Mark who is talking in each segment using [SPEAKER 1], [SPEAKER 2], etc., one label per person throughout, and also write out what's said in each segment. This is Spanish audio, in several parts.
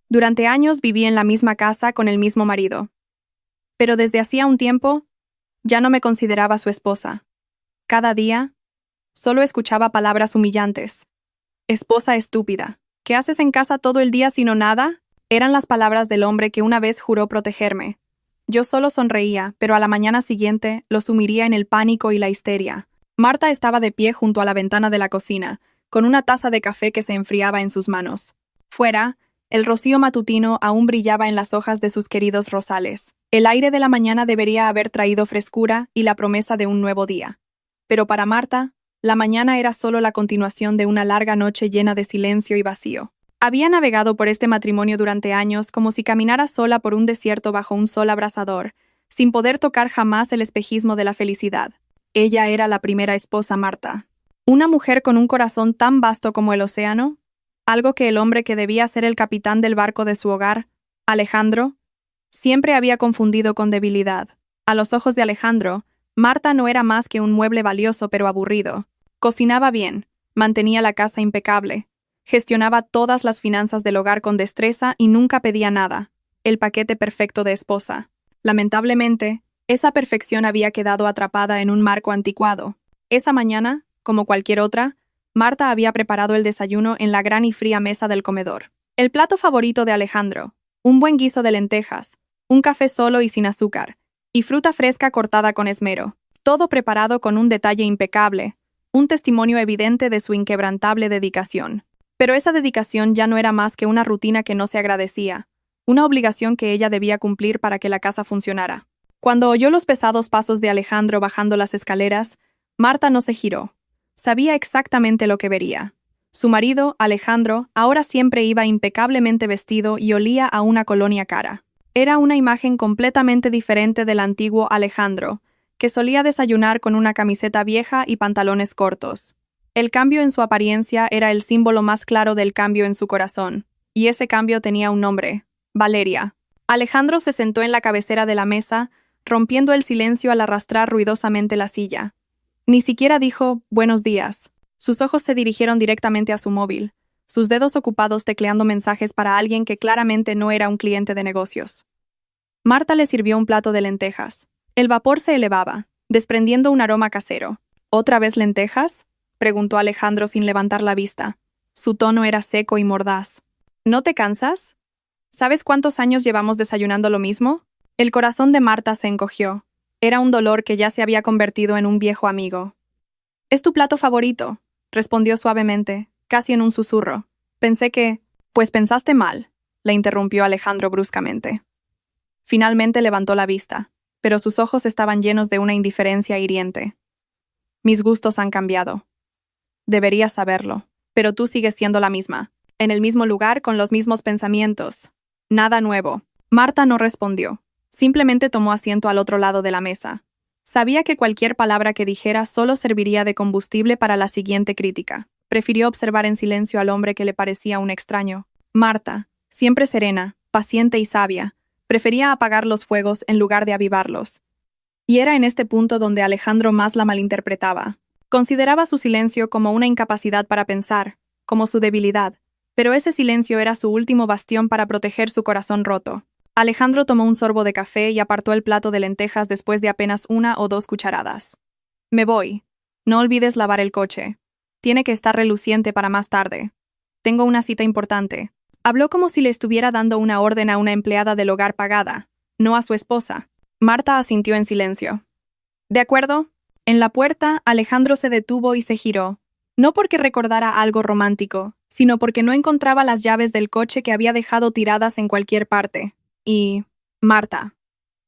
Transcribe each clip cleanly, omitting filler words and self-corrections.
[SPEAKER 1] Durante años viví en la misma casa con el mismo marido. Pero desde hacía un tiempo, ya no me consideraba su esposa. Cada día, solo escuchaba palabras humillantes. Esposa estúpida. ¿Qué haces en casa todo el día sino nada? Eran las palabras del hombre que una vez juró protegerme. Yo solo sonreía, pero a la mañana siguiente lo sumiría en el pánico y la histeria. Marta estaba de pie junto a la ventana de la cocina, con una taza de café que se enfriaba en sus manos. Fuera, el rocío matutino aún brillaba en las hojas de sus queridos rosales. El aire de la mañana debería haber traído frescura y la promesa de un nuevo día. Pero para Marta, la mañana era solo la continuación de una larga noche llena de silencio y vacío. Había navegado por este matrimonio durante años como si caminara sola por un desierto bajo un sol abrasador, sin poder tocar jamás el espejismo de la felicidad. Ella era la primera esposa Marta. Una mujer con un corazón tan vasto como el océano, algo que el hombre que debía ser el capitán del barco de su hogar, Alejandro, siempre había confundido con debilidad. A los ojos de Alejandro, Marta no era más que un mueble valioso pero aburrido. Cocinaba bien, mantenía la casa impecable, gestionaba todas las finanzas del hogar con destreza y nunca pedía nada. El paquete perfecto de esposa. Lamentablemente, esa perfección había quedado atrapada en un marco anticuado. Esa mañana, como cualquier otra, Marta había preparado el desayuno en la gran y fría mesa del comedor. El plato favorito de Alejandro, un buen guiso de lentejas, un café solo y sin azúcar, y fruta fresca cortada con esmero. Todo preparado con un detalle impecable, un testimonio evidente de su inquebrantable dedicación. Pero esa dedicación ya no era más que una rutina que no se agradecía, una obligación que ella debía cumplir para que la casa funcionara. Cuando oyó los pesados pasos de Alejandro bajando las escaleras, Marta no se giró. Sabía exactamente lo que vería. Su marido, Alejandro, ahora siempre iba impecablemente vestido y olía a una colonia cara. Era una imagen completamente diferente del antiguo Alejandro, que solía desayunar con una camiseta vieja y pantalones cortos. El cambio en su apariencia era el símbolo más claro del cambio en su corazón, y ese cambio tenía un nombre: Valeria. Alejandro se sentó en la cabecera de la mesa, rompiendo el silencio al arrastrar ruidosamente la silla. Ni siquiera dijo «buenos días». Sus ojos se dirigieron directamente a su móvil, sus dedos ocupados tecleando mensajes para alguien que claramente no era un cliente de negocios. Marta le sirvió un plato de lentejas. El vapor se elevaba, desprendiendo un aroma casero. ¿Otra vez lentejas?, preguntó Alejandro sin levantar la vista. Su tono era seco y mordaz. ¿No te cansas? ¿Sabes cuántos años llevamos desayunando lo mismo? El corazón de Marta se encogió. Era un dolor que ya se había convertido en un viejo amigo. «¿Es tu plato favorito?», respondió suavemente, casi en un susurro. «Pensé que...». «Pues pensaste mal», la interrumpió Alejandro bruscamente. Finalmente levantó la vista, pero sus ojos estaban llenos de una indiferencia hiriente. «Mis gustos han cambiado. Deberías saberlo, pero tú sigues siendo la misma, en el mismo lugar con los mismos pensamientos. Nada nuevo». Marta no respondió. Simplemente tomó asiento al otro lado de la mesa. Sabía que cualquier palabra que dijera solo serviría de combustible para la siguiente crítica. Prefirió observar en silencio al hombre que le parecía un extraño. Marta, siempre serena, paciente y sabia, prefería apagar los fuegos en lugar de avivarlos. Y era en este punto donde Alejandro más la malinterpretaba. Consideraba su silencio como una incapacidad para pensar, como su debilidad, pero ese silencio era su último bastión para proteger su corazón roto. Alejandro tomó un sorbo de café y apartó el plato de lentejas después de apenas 1 o 2 cucharadas. «Me voy. No olvides lavar el coche. Tiene que estar reluciente para más tarde. Tengo una cita importante». Habló como si le estuviera dando una orden a una empleada del hogar pagada, no a su esposa. Marta asintió en silencio. «¿De acuerdo?». En la puerta, Alejandro se detuvo y se giró, no porque recordara algo romántico, sino porque no encontraba las llaves del coche que había dejado tiradas en cualquier parte. Y... «Marta»,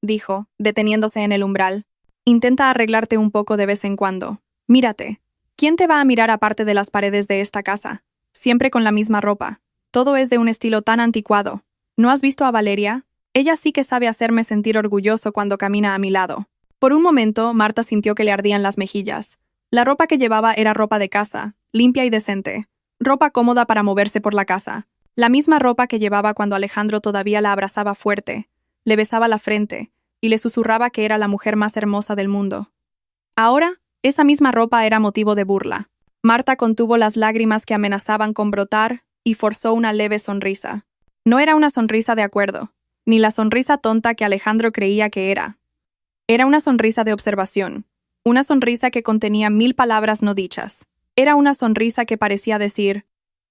[SPEAKER 1] dijo, deteniéndose en el umbral, «intenta arreglarte un poco de vez en cuando. Mírate. ¿Quién te va a mirar aparte de las paredes de esta casa? Siempre con la misma ropa. Todo es de un estilo tan anticuado. ¿No has visto a Valeria? Ella sí que sabe hacerme sentir orgulloso cuando camina a mi lado». Por un momento, Marta sintió que le ardían las mejillas. La ropa que llevaba era ropa de casa, limpia y decente. Ropa cómoda para moverse por la casa. La misma ropa que llevaba cuando Alejandro todavía la abrazaba fuerte, le besaba la frente y le susurraba que era la mujer más hermosa del mundo. Ahora, esa misma ropa era motivo de burla. Marta contuvo las lágrimas que amenazaban con brotar y forzó una leve sonrisa. No era una sonrisa de acuerdo, ni la sonrisa tonta que Alejandro creía que era. Era una sonrisa de observación, una sonrisa que contenía 1000 palabras no dichas. Era una sonrisa que parecía decir: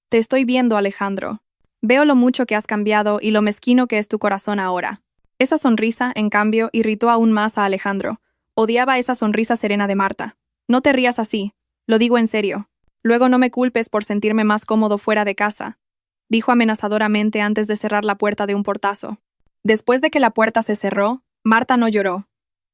[SPEAKER 1] «Te estoy viendo, Alejandro. Veo lo mucho que has cambiado y lo mezquino que es tu corazón ahora». Esa sonrisa, en cambio, irritó aún más a Alejandro. Odiaba esa sonrisa serena de Marta. «No te rías así, lo digo en serio. Luego no me culpes por sentirme más cómodo fuera de casa», dijo amenazadoramente antes de cerrar la puerta de un portazo. Después de que la puerta se cerró, Marta no lloró.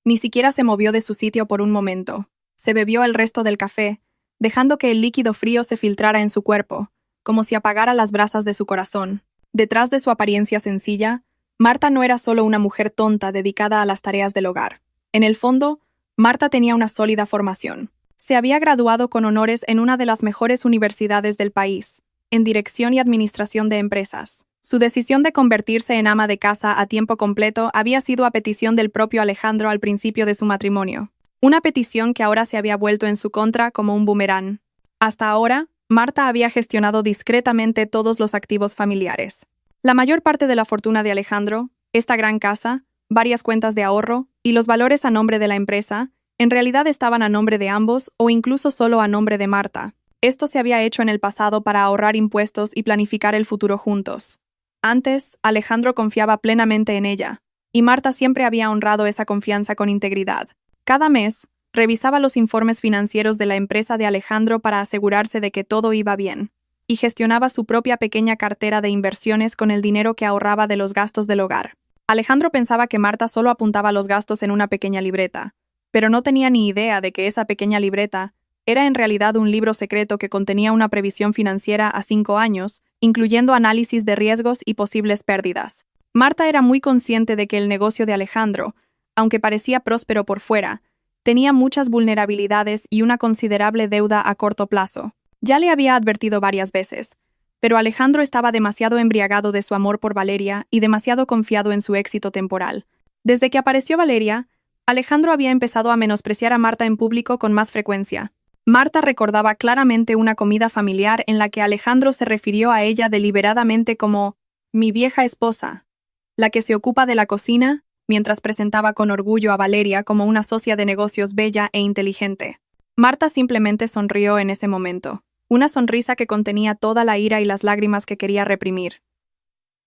[SPEAKER 1] Ni siquiera se movió de su sitio por un momento. Se bebió el resto del café, dejando que el líquido frío se filtrara en su cuerpo, como si apagara las brasas de su corazón. Detrás de su apariencia sencilla, Marta no era solo una mujer tonta dedicada a las tareas del hogar. En el fondo, Marta tenía una sólida formación. Se había graduado con honores en una de las mejores universidades del país, en Dirección y Administración de Empresas. Su decisión de convertirse en ama de casa a tiempo completo había sido a petición del propio Alejandro al principio de su matrimonio. Una petición que ahora se había vuelto en su contra como un boomerang. Hasta ahora, Marta había gestionado discretamente todos los activos familiares. La mayor parte de la fortuna de Alejandro, esta gran casa, varias cuentas de ahorro y los valores a nombre de la empresa, en realidad estaban a nombre de ambos o incluso solo a nombre de Marta. Esto se había hecho en el pasado para ahorrar impuestos y planificar el futuro juntos. Antes, Alejandro confiaba plenamente en ella, y Marta siempre había honrado esa confianza con integridad. Cada mes, revisaba los informes financieros de la empresa de Alejandro para asegurarse de que todo iba bien, y gestionaba su propia pequeña cartera de inversiones con el dinero que ahorraba de los gastos del hogar. Alejandro pensaba que Marta solo apuntaba los gastos en una pequeña libreta, pero no tenía ni idea de que esa pequeña libreta era en realidad un libro secreto que contenía una previsión financiera a 5 años, incluyendo análisis de riesgos y posibles pérdidas. Marta era muy consciente de que el negocio de Alejandro, aunque parecía próspero por fuera, tenía muchas vulnerabilidades y una considerable deuda a corto plazo. Ya le había advertido varias veces, pero Alejandro estaba demasiado embriagado de su amor por Valeria y demasiado confiado en su éxito temporal. Desde que apareció Valeria, Alejandro había empezado a menospreciar a Marta en público con más frecuencia. Marta recordaba claramente una comida familiar en la que Alejandro se refirió a ella deliberadamente como «mi vieja esposa», la que se ocupa de la cocina, mientras presentaba con orgullo a Valeria como una socia de negocios bella e inteligente. Marta simplemente sonrió en ese momento, una sonrisa que contenía toda la ira y las lágrimas que quería reprimir.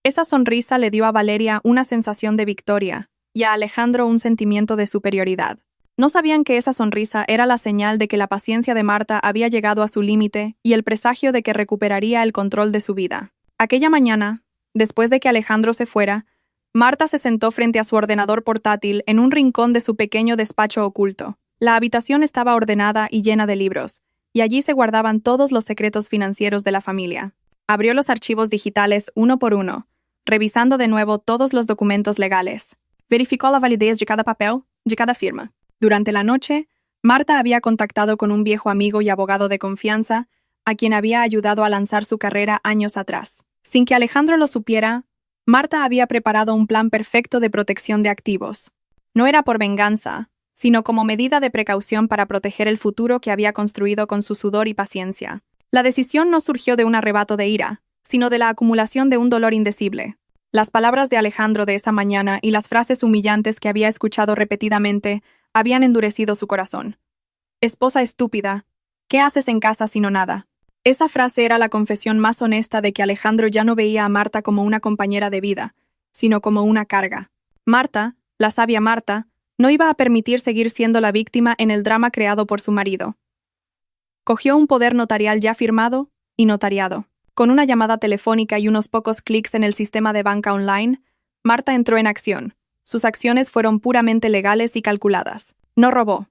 [SPEAKER 1] Esa sonrisa le dio a Valeria una sensación de victoria y a Alejandro un sentimiento de superioridad. No sabían que esa sonrisa era la señal de que la paciencia de Marta había llegado a su límite y el presagio de que recuperaría el control de su vida. Aquella mañana, después de que Alejandro se fuera, Marta se sentó frente a su ordenador portátil en un rincón de su pequeño despacho oculto. La habitación estaba ordenada y llena de libros, y allí se guardaban todos los secretos financieros de la familia. Abrió los archivos digitales uno por uno, revisando de nuevo todos los documentos legales. Verificó la validez de cada papel, de cada firma. Durante la noche, Marta había contactado con un viejo amigo y abogado de confianza, a quien había ayudado a lanzar su carrera años atrás. Sin que Alejandro lo supiera, Marta había preparado un plan perfecto de protección de activos. No era por venganza, sino como medida de precaución para proteger el futuro que había construido con su sudor y paciencia. La decisión no surgió de un arrebato de ira, sino de la acumulación de un dolor indecible. Las palabras de Alejandro de esa mañana y las frases humillantes que había escuchado repetidamente habían endurecido su corazón. «Esposa estúpida, ¿qué haces en casa sino nada?». Esa frase era la confesión más honesta de que Alejandro ya no veía a Marta como una compañera de vida, sino como una carga. Marta, la sabia Marta, no iba a permitir seguir siendo la víctima en el drama creado por su marido. Cogió un poder notarial ya firmado y notariado. Con una llamada telefónica y unos pocos clics en el sistema de banca online, Marta entró en acción. Sus acciones fueron puramente legales y calculadas. No robó.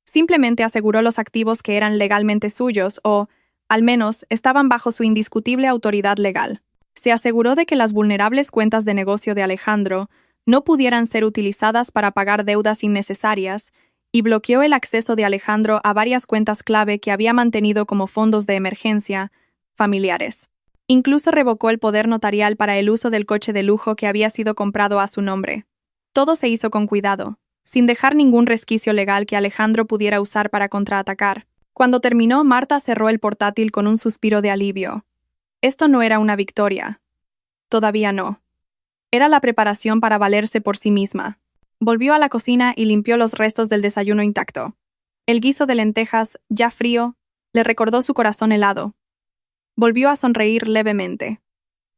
[SPEAKER 1] Simplemente aseguró los activos que eran legalmente suyos o, al menos, estaban bajo su indiscutible autoridad legal. Se aseguró de que las vulnerables cuentas de negocio de Alejandro no pudieran ser utilizadas para pagar deudas innecesarias y bloqueó el acceso de Alejandro a varias cuentas clave que había mantenido como fondos de emergencia familiares. Incluso revocó el poder notarial para el uso del coche de lujo que había sido comprado a su nombre. Todo se hizo con cuidado, sin dejar ningún resquicio legal que Alejandro pudiera usar para contraatacar. Cuando terminó, Marta cerró el portátil con un suspiro de alivio. Esto no era una victoria. Todavía no. Era la preparación para valerse por sí misma. Volvió a la cocina y limpió los restos del desayuno intacto. El guiso de lentejas, ya frío, le recordó su corazón helado. Volvió a sonreír levemente.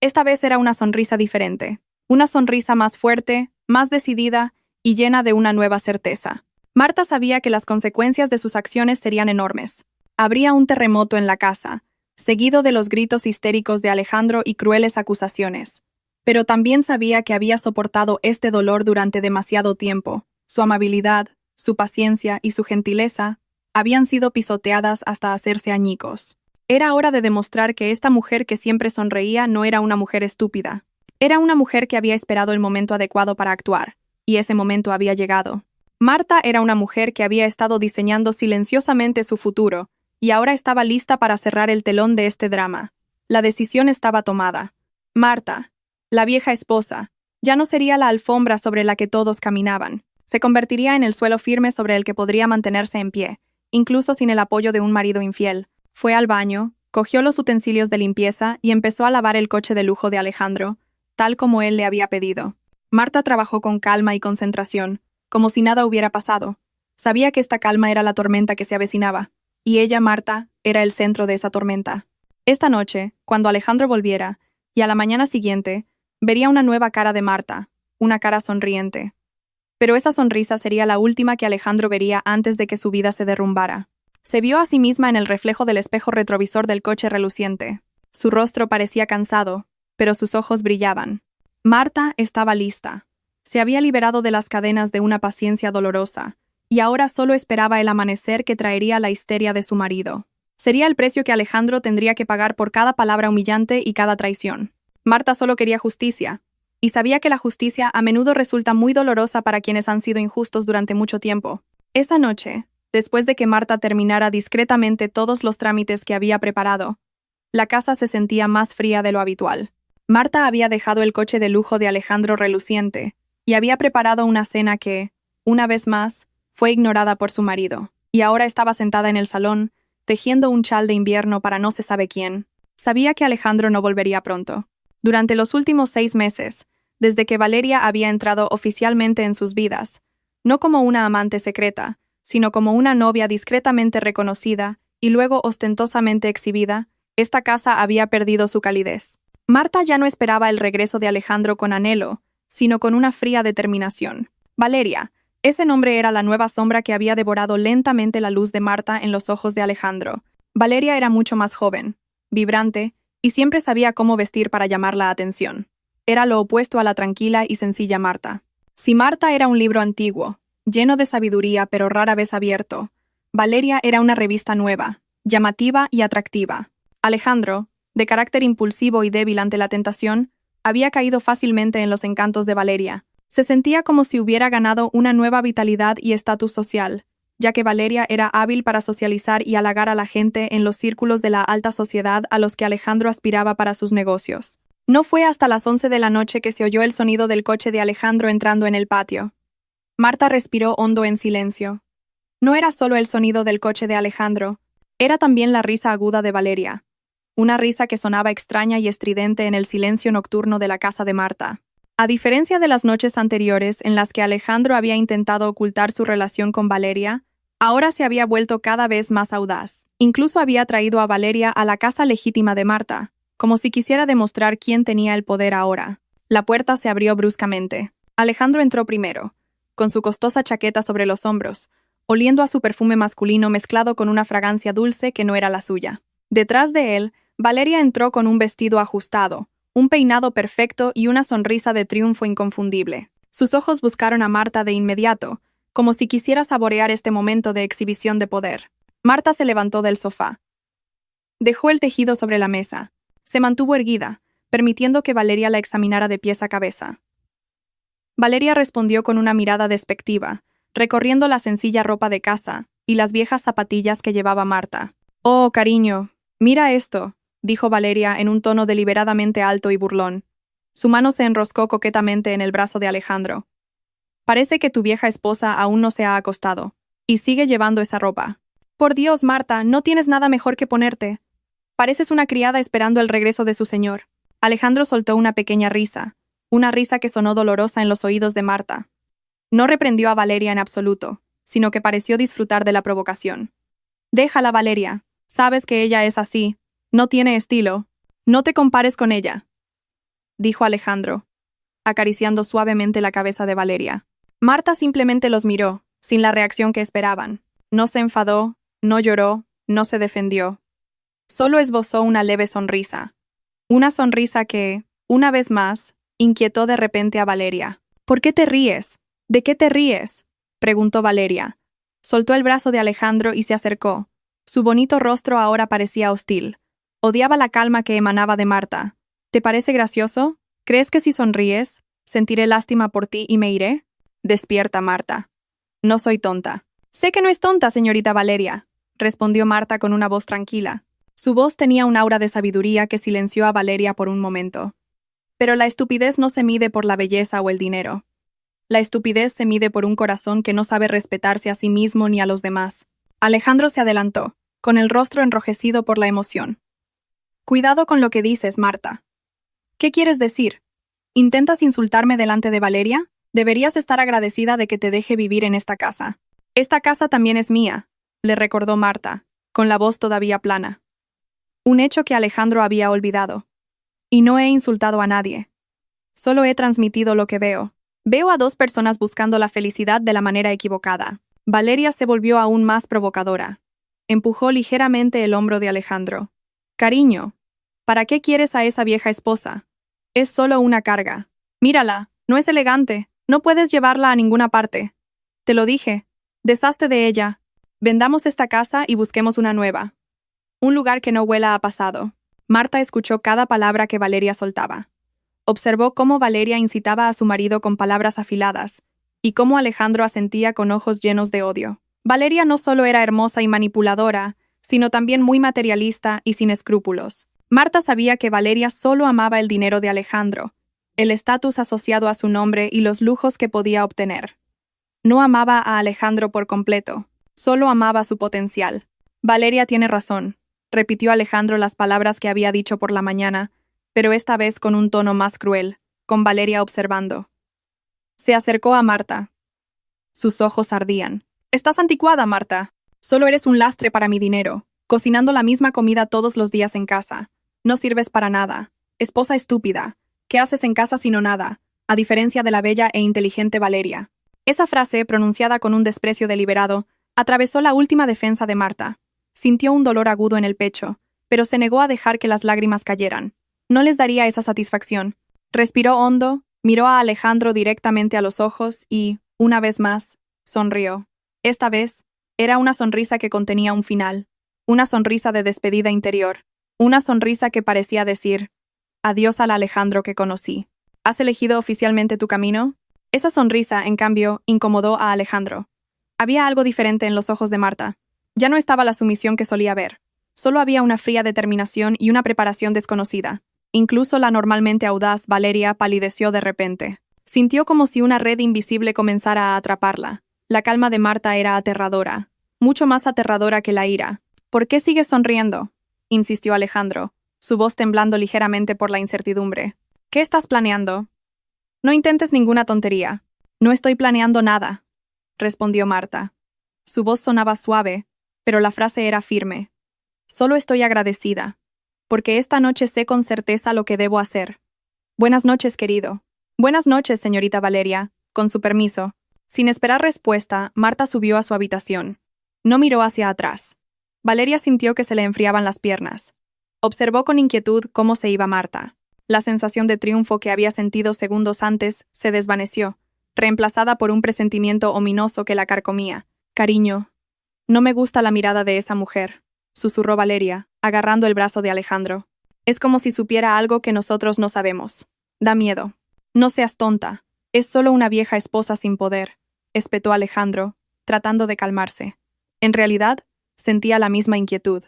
[SPEAKER 1] Esta vez era una sonrisa diferente, una sonrisa más fuerte, más decidida y llena de una nueva certeza. Marta sabía que las consecuencias de sus acciones serían enormes. Habría un terremoto en la casa, seguido de los gritos histéricos de Alejandro y crueles acusaciones. Pero también sabía que había soportado este dolor durante demasiado tiempo. Su amabilidad, su paciencia y su gentileza habían sido pisoteadas hasta hacerse añicos. Era hora de demostrar que esta mujer que siempre sonreía no era una mujer estúpida. Era una mujer que había esperado el momento adecuado para actuar, y ese momento había llegado. Marta era una mujer que había estado diseñando silenciosamente su futuro, y ahora estaba lista para cerrar el telón de este drama. La decisión estaba tomada. Marta, la vieja esposa, ya no sería la alfombra sobre la que todos caminaban. Se convertiría en el suelo firme sobre el que podría mantenerse en pie, incluso sin el apoyo de un marido infiel. Fue al baño, cogió los utensilios de limpieza y empezó a lavar el coche de lujo de Alejandro, tal como él le había pedido. Marta trabajó con calma y concentración, como si nada hubiera pasado. Sabía que esta calma era la tormenta que se avecinaba, y ella, Marta, era el centro de esa tormenta. Esta noche, cuando Alejandro volviera, y a la mañana siguiente, vería una nueva cara de Marta, una cara sonriente. Pero esa sonrisa sería la última que Alejandro vería antes de que su vida se derrumbara. Se vio a sí misma en el reflejo del espejo retrovisor del coche reluciente. Su rostro parecía cansado, pero sus ojos brillaban. Marta estaba lista. Se había liberado de las cadenas de una paciencia dolorosa, y ahora solo esperaba el amanecer que traería la histeria de su marido. Sería el precio que Alejandro tendría que pagar por cada palabra humillante y cada traición. Marta solo quería justicia, y sabía que la justicia a menudo resulta muy dolorosa para quienes han sido injustos durante mucho tiempo. Esa noche, después de que Marta terminara discretamente todos los trámites que había preparado, la casa se sentía más fría de lo habitual. Marta había dejado el coche de lujo de Alejandro reluciente, y había preparado una cena que, una vez más, fue ignorada por su marido, y ahora estaba sentada en el salón, tejiendo un chal de invierno para no se sabe quién. Sabía que Alejandro no volvería pronto. Durante los últimos 6 meses, desde que Valeria había entrado oficialmente en sus vidas, no como una amante secreta, sino como una novia discretamente reconocida y luego ostentosamente exhibida, esta casa había perdido su calidez. Marta ya no esperaba el regreso de Alejandro con anhelo, sino con una fría determinación. Valeria, ese nombre era la nueva sombra que había devorado lentamente la luz de Marta en los ojos de Alejandro. Valeria era mucho más joven, vibrante, y siempre sabía cómo vestir para llamar la atención. Era lo opuesto a la tranquila y sencilla Marta. Si Marta era un libro antiguo, lleno de sabiduría pero rara vez abierto, Valeria era una revista nueva, llamativa y atractiva. Alejandro, de carácter impulsivo y débil ante la tentación, había caído fácilmente en los encantos de Valeria. Se sentía como si hubiera ganado una nueva vitalidad y estatus social, ya que Valeria era hábil para socializar y halagar a la gente en los círculos de la alta sociedad a los que Alejandro aspiraba para sus negocios. No fue hasta las 11 de la noche que se oyó el sonido del coche de Alejandro entrando en el patio. Marta respiró hondo en silencio. No era solo el sonido del coche de Alejandro, era también la risa aguda de Valeria. Una risa que sonaba extraña y estridente en el silencio nocturno de la casa de Marta. A diferencia de las noches anteriores en las que Alejandro había intentado ocultar su relación con Valeria, ahora se había vuelto cada vez más audaz. Incluso había traído a Valeria a la casa legítima de Marta, como si quisiera demostrar quién tenía el poder ahora. La puerta se abrió bruscamente. Alejandro entró primero, con su costosa chaqueta sobre los hombros, oliendo a su perfume masculino mezclado con una fragancia dulce que no era la suya. Detrás de él, Valeria entró con un vestido ajustado, un peinado perfecto y una sonrisa de triunfo inconfundible. Sus ojos buscaron a Marta de inmediato, como si quisiera saborear este momento de exhibición de poder. Marta se levantó del sofá. Dejó el tejido sobre la mesa. Se mantuvo erguida, permitiendo que Valeria la examinara de pies a cabeza. Valeria respondió con una mirada despectiva, recorriendo la sencilla ropa de casa y las viejas zapatillas que llevaba Marta. «Oh, cariño, mira esto», dijo Valeria en un tono deliberadamente alto y burlón. Su mano se enroscó coquetamente en el brazo de Alejandro. «Parece que tu vieja esposa aún no se ha acostado, y sigue llevando esa ropa. Por Dios, Marta, no tienes nada mejor que ponerte. Pareces una criada esperando el regreso de su señor». Alejandro soltó una pequeña risa, una risa que sonó dolorosa en los oídos de Marta. No reprendió a Valeria en absoluto, sino que pareció disfrutar de la provocación. Déjala, Valeria. Sabes que ella es así. No tiene estilo. No te compares con ella, dijo Alejandro, acariciando suavemente la cabeza de Valeria. Marta simplemente los miró, sin la reacción que esperaban. No se enfadó, no lloró, no se defendió. Solo esbozó una leve sonrisa. Una sonrisa que, una vez más, inquietó de repente a Valeria. ¿Por qué te ríes? ¿De qué te ríes?, preguntó Valeria. Soltó el brazo de Alejandro y se acercó. Su bonito rostro ahora parecía hostil. Odiaba la calma que emanaba de Marta. ¿Te parece gracioso? ¿Crees que si sonríes, sentiré lástima por ti y me iré? Despierta, Marta. No soy tonta. Sé que no es tonta, señorita Valeria, respondió Marta con una voz tranquila. Su voz tenía un aura de sabiduría que silenció a Valeria por un momento. Pero la estupidez no se mide por la belleza o el dinero. La estupidez se mide por un corazón que no sabe respetarse a sí mismo ni a los demás. Alejandro se adelantó, con el rostro enrojecido por la emoción. Cuidado con lo que dices, Marta. ¿Qué quieres decir? ¿Intentas insultarme delante de Valeria? Deberías estar agradecida de que te deje vivir en esta casa. Esta casa también es mía, le recordó Marta, con la voz todavía plana. Un hecho que Alejandro había olvidado. Y no he insultado a nadie. Solo he transmitido lo que veo. Veo a dos personas buscando la felicidad de la manera equivocada. Valeria se volvió aún más provocadora. Empujó ligeramente el hombro de Alejandro. Cariño, ¿para qué quieres a esa vieja esposa? Es solo una carga. Mírala, no es elegante, no puedes llevarla a ninguna parte. Te lo dije, deshazte de ella. Vendamos esta casa y busquemos una nueva. Un lugar que no huela a pasado. Marta escuchó cada palabra que Valeria soltaba. Observó cómo Valeria incitaba a su marido con palabras afiladas, y cómo Alejandro asentía con ojos llenos de odio. Valeria no solo era hermosa y manipuladora, sino también muy materialista y sin escrúpulos. Marta sabía que Valeria solo amaba el dinero de Alejandro, el estatus asociado a su nombre y los lujos que podía obtener. No amaba a Alejandro por completo, solo amaba su potencial. Valeria tiene razón, repitió Alejandro las palabras que había dicho por la mañana, pero esta vez con un tono más cruel, con Valeria observando. Se acercó a Marta. Sus ojos ardían. Estás anticuada, Marta. Solo eres un lastre para mi dinero, cocinando la misma comida todos los días en casa. No sirves para nada. Esposa estúpida. ¿Qué haces en casa sino nada? A diferencia de la bella e inteligente Valeria. Esa frase, pronunciada con un desprecio deliberado, atravesó la última defensa de Marta. Sintió un dolor agudo en el pecho, pero se negó a dejar que las lágrimas cayeran. No les daría esa satisfacción. Respiró hondo, miró a Alejandro directamente a los ojos y, una vez más, sonrió. Esta vez, era una sonrisa que contenía un final, una sonrisa de despedida interior, una sonrisa que parecía decir, adiós al Alejandro que conocí. ¿Has elegido oficialmente tu camino? Esa sonrisa, en cambio, incomodó a Alejandro. Había algo diferente en los ojos de Marta. Ya no estaba la sumisión que solía ver. Solo había una fría determinación y una preparación desconocida. Incluso la normalmente audaz Valeria palideció de repente. Sintió como si una red invisible comenzara a atraparla. La calma de Marta era aterradora, mucho más aterradora que la ira. ¿Por qué sigues sonriendo?, insistió Alejandro, su voz temblando ligeramente por la incertidumbre. ¿Qué estás planeando? No intentes ninguna tontería. No estoy planeando nada, respondió Marta. Su voz sonaba suave, pero la frase era firme. Solo estoy agradecida, porque esta noche sé con certeza lo que debo hacer. Buenas noches, querido. Buenas noches, señorita Valeria. Con su permiso. Sin esperar respuesta, Marta subió a su habitación. No miró hacia atrás. Valeria sintió que se le enfriaban las piernas. Observó con inquietud cómo se iba Marta. La sensación de triunfo que había sentido segundos antes se desvaneció, reemplazada por un presentimiento ominoso que la carcomía. Cariño, no me gusta la mirada de esa mujer, susurró Valeria, agarrando el brazo de Alejandro. Es como si supiera algo que nosotros no sabemos. Da miedo. No seas tonta. Es solo una vieja esposa sin poder, espetó Alejandro, tratando de calmarse. En realidad, sentía la misma inquietud.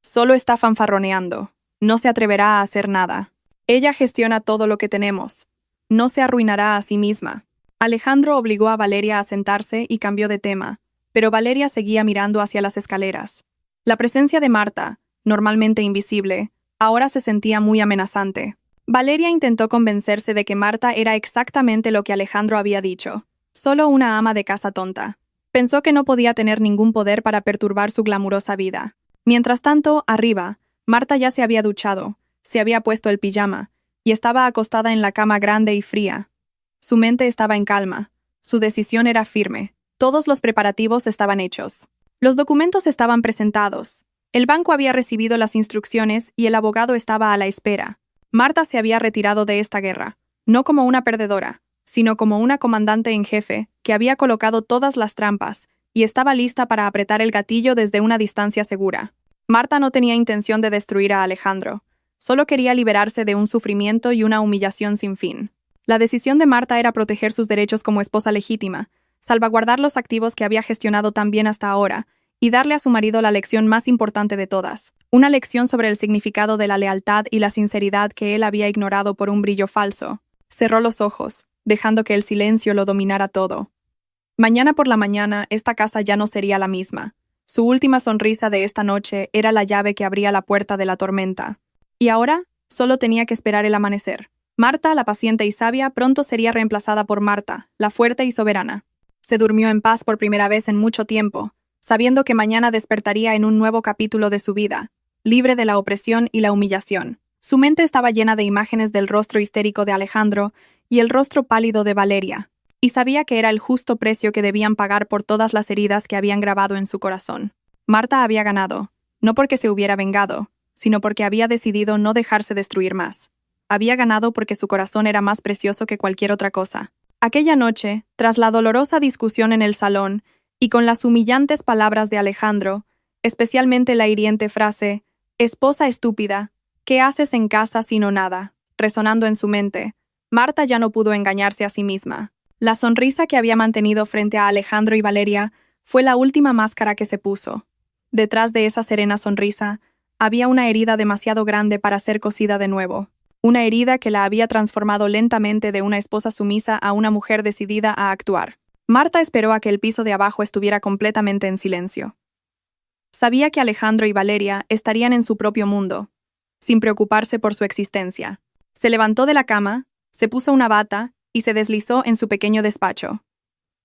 [SPEAKER 1] Solo está fanfarroneando. No se atreverá a hacer nada. Ella gestiona todo lo que tenemos. No se arruinará a sí misma. Alejandro obligó a Valeria a sentarse y cambió de tema, pero Valeria seguía mirando hacia las escaleras. La presencia de Marta, normalmente invisible, ahora se sentía muy amenazante. Valeria intentó convencerse de que Marta era exactamente lo que Alejandro había dicho, solo una ama de casa tonta. Pensó que no podía tener ningún poder para perturbar su glamurosa vida. Mientras tanto, arriba, Marta ya se había duchado, se había puesto el pijama, y estaba acostada en la cama grande y fría. Su mente estaba en calma, su decisión era firme, todos los preparativos estaban hechos. Los documentos estaban presentados, el banco había recibido las instrucciones y el abogado estaba a la espera. Marta se había retirado de esta guerra, no como una perdedora, sino como una comandante en jefe que había colocado todas las trampas y estaba lista para apretar el gatillo desde una distancia segura. Marta no tenía intención de destruir a Alejandro, solo quería liberarse de un sufrimiento y una humillación sin fin. La decisión de Marta era proteger sus derechos como esposa legítima, salvaguardar los activos que había gestionado tan bien hasta ahora, y darle a su marido la lección más importante de todas, una lección sobre el significado de la lealtad y la sinceridad que él había ignorado por un brillo falso. Cerró los ojos, dejando que el silencio lo dominara todo. Mañana por la mañana, esta casa ya no sería la misma. Su última sonrisa de esta noche era la llave que abría la puerta de la tormenta. Y ahora, solo tenía que esperar el amanecer. Marta, la paciente y sabia, pronto sería reemplazada por Marta, la fuerte y soberana. Se durmió en paz por primera vez en mucho tiempo, sabiendo que mañana despertaría en un nuevo capítulo de su vida, libre de la opresión y la humillación. Su mente estaba llena de imágenes del rostro histérico de Alejandro y el rostro pálido de Valeria, y sabía que era el justo precio que debían pagar por todas las heridas que habían grabado en su corazón. Marta había ganado, no porque se hubiera vengado, sino porque había decidido no dejarse destruir más. Había ganado porque su corazón era más precioso que cualquier otra cosa. Aquella noche, tras la dolorosa discusión en el salón, y con las humillantes palabras de Alejandro, especialmente la hiriente frase, «Esposa estúpida, ¿qué haces en casa sino nada?», resonando en su mente, Marta ya no pudo engañarse a sí misma. La sonrisa que había mantenido frente a Alejandro y Valeria fue la última máscara que se puso. Detrás de esa serena sonrisa, había una herida demasiado grande para ser cosida de nuevo. Una herida que la había transformado lentamente de una esposa sumisa a una mujer decidida a actuar. Marta esperó a que el piso de abajo estuviera completamente en silencio. Sabía que Alejandro y Valeria estarían en su propio mundo, sin preocuparse por su existencia. Se levantó de la cama, se puso una bata y se deslizó en su pequeño despacho.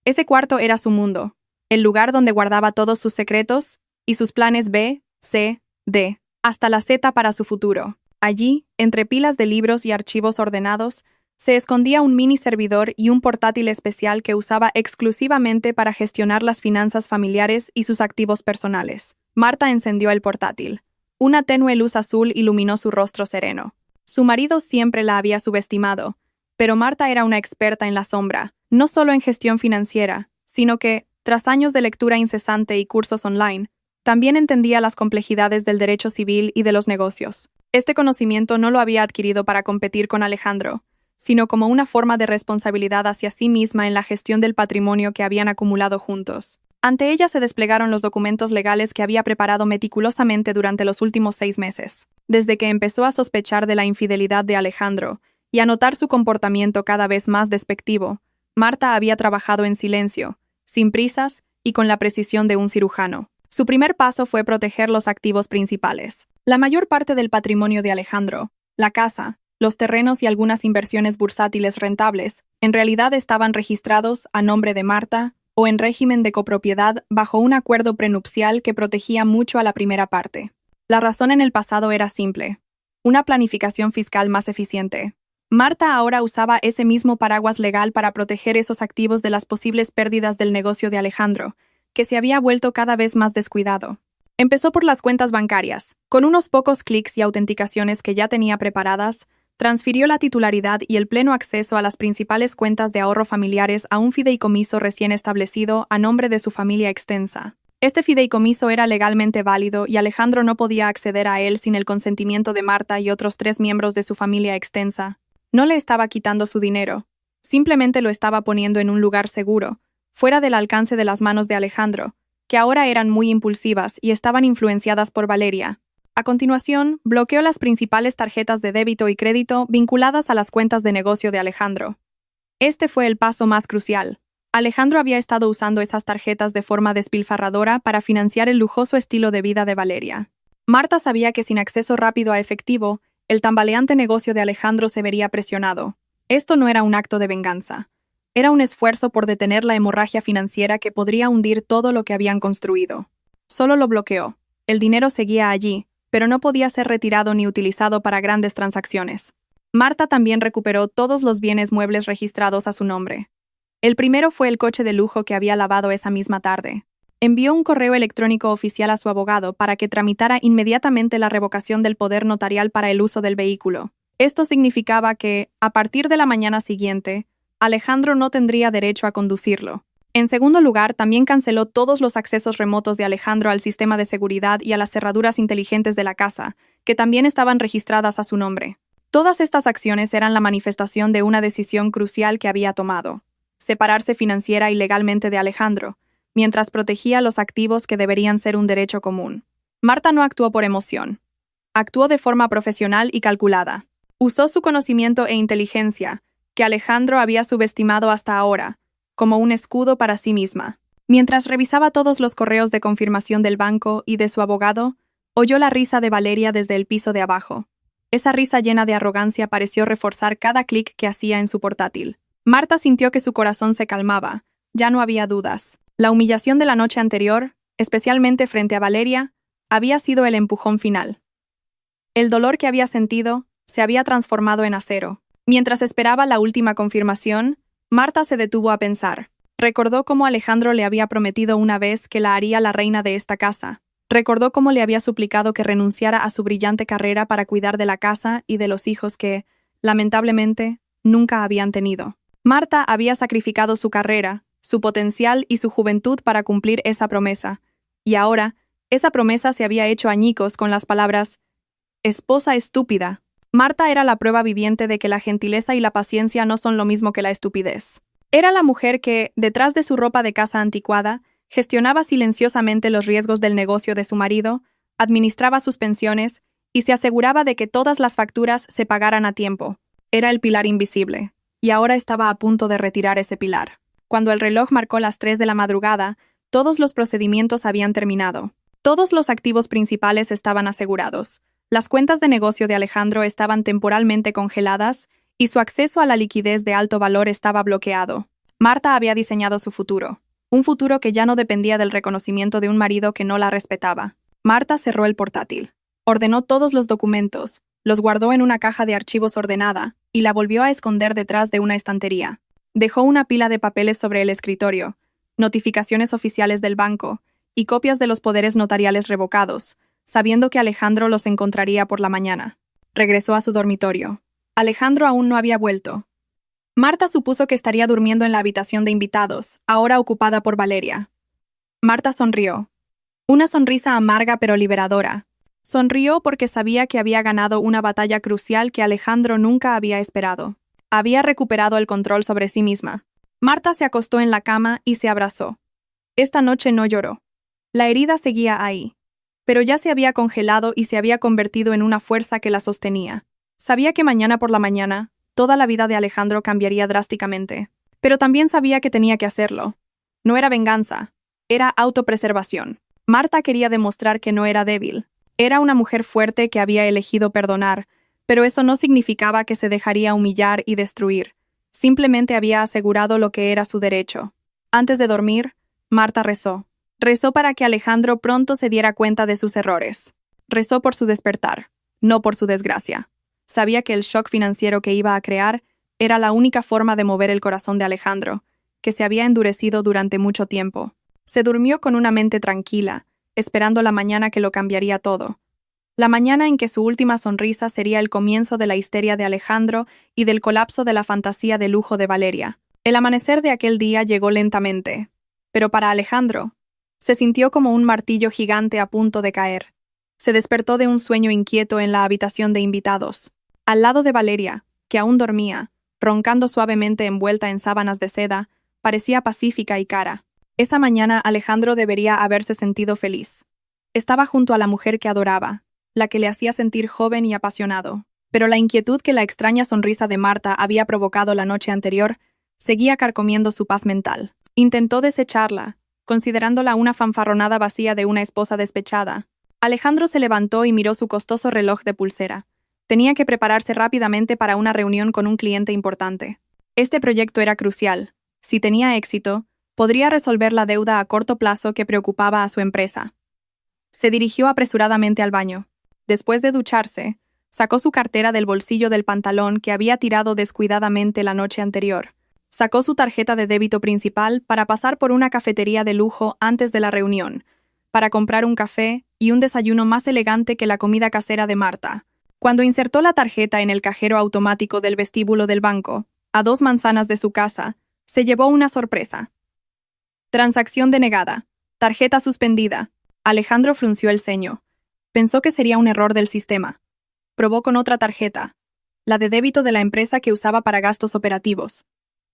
[SPEAKER 1] Ese cuarto era su mundo, el lugar donde guardaba todos sus secretos y sus planes B, C, D, hasta la Z para su futuro. Allí, entre pilas de libros y archivos ordenados, se escondía un mini servidor y un portátil especial que usaba exclusivamente para gestionar las finanzas familiares y sus activos personales. Marta encendió el portátil. Una tenue luz azul iluminó su rostro sereno. Su marido siempre la había subestimado, pero Marta era una experta en la sombra, no solo en gestión financiera, sino que, tras años de lectura incesante y cursos online, también entendía las complejidades del derecho civil y de los negocios. Este conocimiento no lo había adquirido para competir con Alejandro, sino como una forma de responsabilidad hacia sí misma en la gestión del patrimonio que habían acumulado juntos. Ante ella se desplegaron los documentos legales que había preparado meticulosamente durante los últimos 6 meses. Desde que empezó a sospechar de la infidelidad de Alejandro y a notar su comportamiento cada vez más despectivo, Marta había trabajado en silencio, sin prisas y con la precisión de un cirujano. Su primer paso fue proteger los activos principales. La mayor parte del patrimonio de Alejandro, la casa, los terrenos y algunas inversiones bursátiles rentables, en realidad estaban registrados a nombre de Marta o en régimen de copropiedad bajo un acuerdo prenupcial que protegía mucho a la primera parte. La razón en el pasado era simple: una planificación fiscal más eficiente. Marta ahora usaba ese mismo paraguas legal para proteger esos activos de las posibles pérdidas del negocio de Alejandro, que se había vuelto cada vez más descuidado. Empezó por las cuentas bancarias. Con unos pocos clics y autenticaciones que ya tenía preparadas, transfirió la titularidad y el pleno acceso a las principales cuentas de ahorro familiares a un fideicomiso recién establecido a nombre de su familia extensa. Este fideicomiso era legalmente válido y Alejandro no podía acceder a él sin el consentimiento de Marta y otros 3 miembros de su familia extensa. No le estaba quitando su dinero, simplemente lo estaba poniendo en un lugar seguro, fuera del alcance de las manos de Alejandro, que ahora eran muy impulsivas y estaban influenciadas por Valeria. A continuación, bloqueó las principales tarjetas de débito y crédito vinculadas a las cuentas de negocio de Alejandro. Este fue el paso más crucial. Alejandro había estado usando esas tarjetas de forma despilfarradora para financiar el lujoso estilo de vida de Valeria. Marta sabía que sin acceso rápido a efectivo, el tambaleante negocio de Alejandro se vería presionado. Esto no era un acto de venganza. Era un esfuerzo por detener la hemorragia financiera que podría hundir todo lo que habían construido. Solo lo bloqueó. El dinero seguía allí, pero no podía ser retirado ni utilizado para grandes transacciones. Marta también recuperó todos los bienes muebles registrados a su nombre. El primero fue el coche de lujo que había lavado esa misma tarde. Envió un correo electrónico oficial a su abogado para que tramitara inmediatamente la revocación del poder notarial para el uso del vehículo. Esto significaba que, a partir de la mañana siguiente, Alejandro no tendría derecho a conducirlo. En segundo lugar, también canceló todos los accesos remotos de Alejandro al sistema de seguridad y a las cerraduras inteligentes de la casa, que también estaban registradas a su nombre. Todas estas acciones eran la manifestación de una decisión crucial que había tomado: separarse financiera y legalmente de Alejandro, mientras protegía los activos que deberían ser un derecho común. Marta no actuó por emoción. Actuó de forma profesional y calculada. Usó su conocimiento e inteligencia, que Alejandro había subestimado hasta ahora, como un escudo para sí misma. Mientras revisaba todos los correos de confirmación del banco y de su abogado, oyó la risa de Valeria desde el piso de abajo. Esa risa llena de arrogancia pareció reforzar cada clic que hacía en su portátil. Marta sintió que su corazón se calmaba. Ya no había dudas. La humillación de la noche anterior, especialmente frente a Valeria, había sido el empujón final. El dolor que había sentido se había transformado en acero. Mientras esperaba la última confirmación, Marta se detuvo a pensar. Recordó cómo Alejandro le había prometido una vez que la haría la reina de esta casa. Recordó cómo le había suplicado que renunciara a su brillante carrera para cuidar de la casa y de los hijos que, lamentablemente, nunca habían tenido. Marta había sacrificado su carrera, su potencial y su juventud para cumplir esa promesa, y ahora, esa promesa se había hecho añicos con las palabras «esposa estúpida». Marta era la prueba viviente de que la gentileza y la paciencia no son lo mismo que la estupidez. Era la mujer que, detrás de su ropa de casa anticuada, gestionaba silenciosamente los riesgos del negocio de su marido, administraba sus pensiones y se aseguraba de que todas las facturas se pagaran a tiempo. Era el pilar invisible, y ahora estaba a punto de retirar ese pilar. Cuando el reloj marcó las 3 de la madrugada, todos los procedimientos habían terminado. Todos los activos principales estaban asegurados. Las cuentas de negocio de Alejandro estaban temporalmente congeladas y su acceso a la liquidez de alto valor estaba bloqueado. Marta había diseñado su futuro. Un futuro que ya no dependía del reconocimiento de un marido que no la respetaba. Marta cerró el portátil. Ordenó todos los documentos, los guardó en una caja de archivos ordenada y la volvió a esconder detrás de una estantería. Dejó una pila de papeles sobre el escritorio, notificaciones oficiales del banco y copias de los poderes notariales revocados, sabiendo que Alejandro los encontraría por la mañana. Regresó a su dormitorio. Alejandro aún no había vuelto. Marta supuso que estaría durmiendo en la habitación de invitados, ahora ocupada por Valeria. Marta sonrió. Una sonrisa amarga pero liberadora. Sonrió porque sabía que había ganado una batalla crucial que Alejandro nunca había esperado. Había recuperado el control sobre sí misma. Marta se acostó en la cama y se abrazó. Esta noche no lloró. La herida seguía ahí, pero ya se había congelado y se había convertido en una fuerza que la sostenía. Sabía que mañana por la mañana, toda la vida de Alejandro cambiaría drásticamente, pero también sabía que tenía que hacerlo. No era venganza, era autopreservación. Marta quería demostrar que no era débil. Era una mujer fuerte que había elegido perdonar, pero eso no significaba que se dejaría humillar y destruir. Simplemente había asegurado lo que era su derecho. Antes de dormir, Marta rezó. Rezó para que Alejandro pronto se diera cuenta de sus errores. Rezó por su despertar, no por su desgracia. Sabía que el shock financiero que iba a crear era la única forma de mover el corazón de Alejandro, que se había endurecido durante mucho tiempo. Se durmió con una mente tranquila, esperando la mañana que lo cambiaría todo. La mañana en que su última sonrisa sería el comienzo de la histeria de Alejandro y del colapso de la fantasía de lujo de Valeria. El amanecer de aquel día llegó lentamente, pero para Alejandro, se sintió como un martillo gigante a punto de caer. Se despertó de un sueño inquieto en la habitación de invitados. Al lado de Valeria, que aún dormía, roncando suavemente envuelta en sábanas de seda, parecía pacífica y cara. Esa mañana Alejandro debería haberse sentido feliz. Estaba junto a la mujer que adoraba, la que le hacía sentir joven y apasionado. Pero la inquietud que la extraña sonrisa de Marta había provocado la noche anterior seguía carcomiendo su paz mental. Intentó desecharla, considerándola una fanfarronada vacía de una esposa despechada. Alejandro se levantó y miró su costoso reloj de pulsera. Tenía que prepararse rápidamente para una reunión con un cliente importante. Este proyecto era crucial. Si tenía éxito, podría resolver la deuda a corto plazo que preocupaba a su empresa. Se dirigió apresuradamente al baño. Después de ducharse, sacó su cartera del bolsillo del pantalón que había tirado descuidadamente la noche anterior. Sacó su tarjeta de débito principal para pasar por una cafetería de lujo antes de la reunión, para comprar un café y un desayuno más elegante que la comida casera de Marta. Cuando insertó la tarjeta en el cajero automático del vestíbulo del banco, a 2 manzanas de su casa, se llevó una sorpresa. Transacción denegada. Tarjeta suspendida. Alejandro frunció el ceño. Pensó que sería un error del sistema. Probó con otra tarjeta, la de débito de la empresa que usaba para gastos operativos.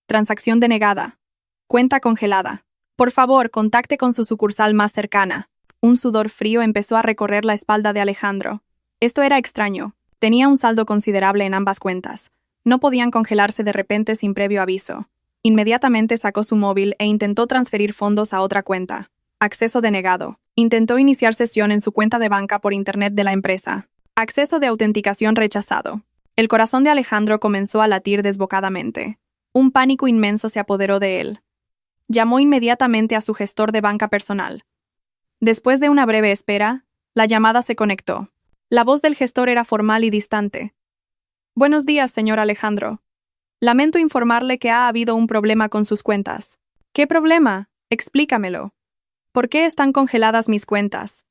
[SPEAKER 1] Transacción denegada. Cuenta congelada. Por favor, contacte con su sucursal más cercana. Un sudor frío empezó a recorrer la espalda de Alejandro. Esto era extraño. Tenía un saldo considerable en ambas cuentas. No podían congelarse de repente sin previo aviso. Inmediatamente sacó su móvil e intentó transferir fondos a otra cuenta. Acceso denegado. Intentó iniciar sesión en su cuenta de banca por internet de la empresa. Acceso de autenticación rechazado. El corazón de Alejandro comenzó a latir desbocadamente. Un pánico inmenso se apoderó de él. Llamó inmediatamente a su gestor de banca personal. Después de una breve espera, la llamada se conectó. La voz del gestor era formal y distante. Buenos días, señor Alejandro. Lamento informarle que ha habido un problema con sus cuentas. ¿Qué problema? Explícamelo. ¿Por qué están congeladas mis cuentas?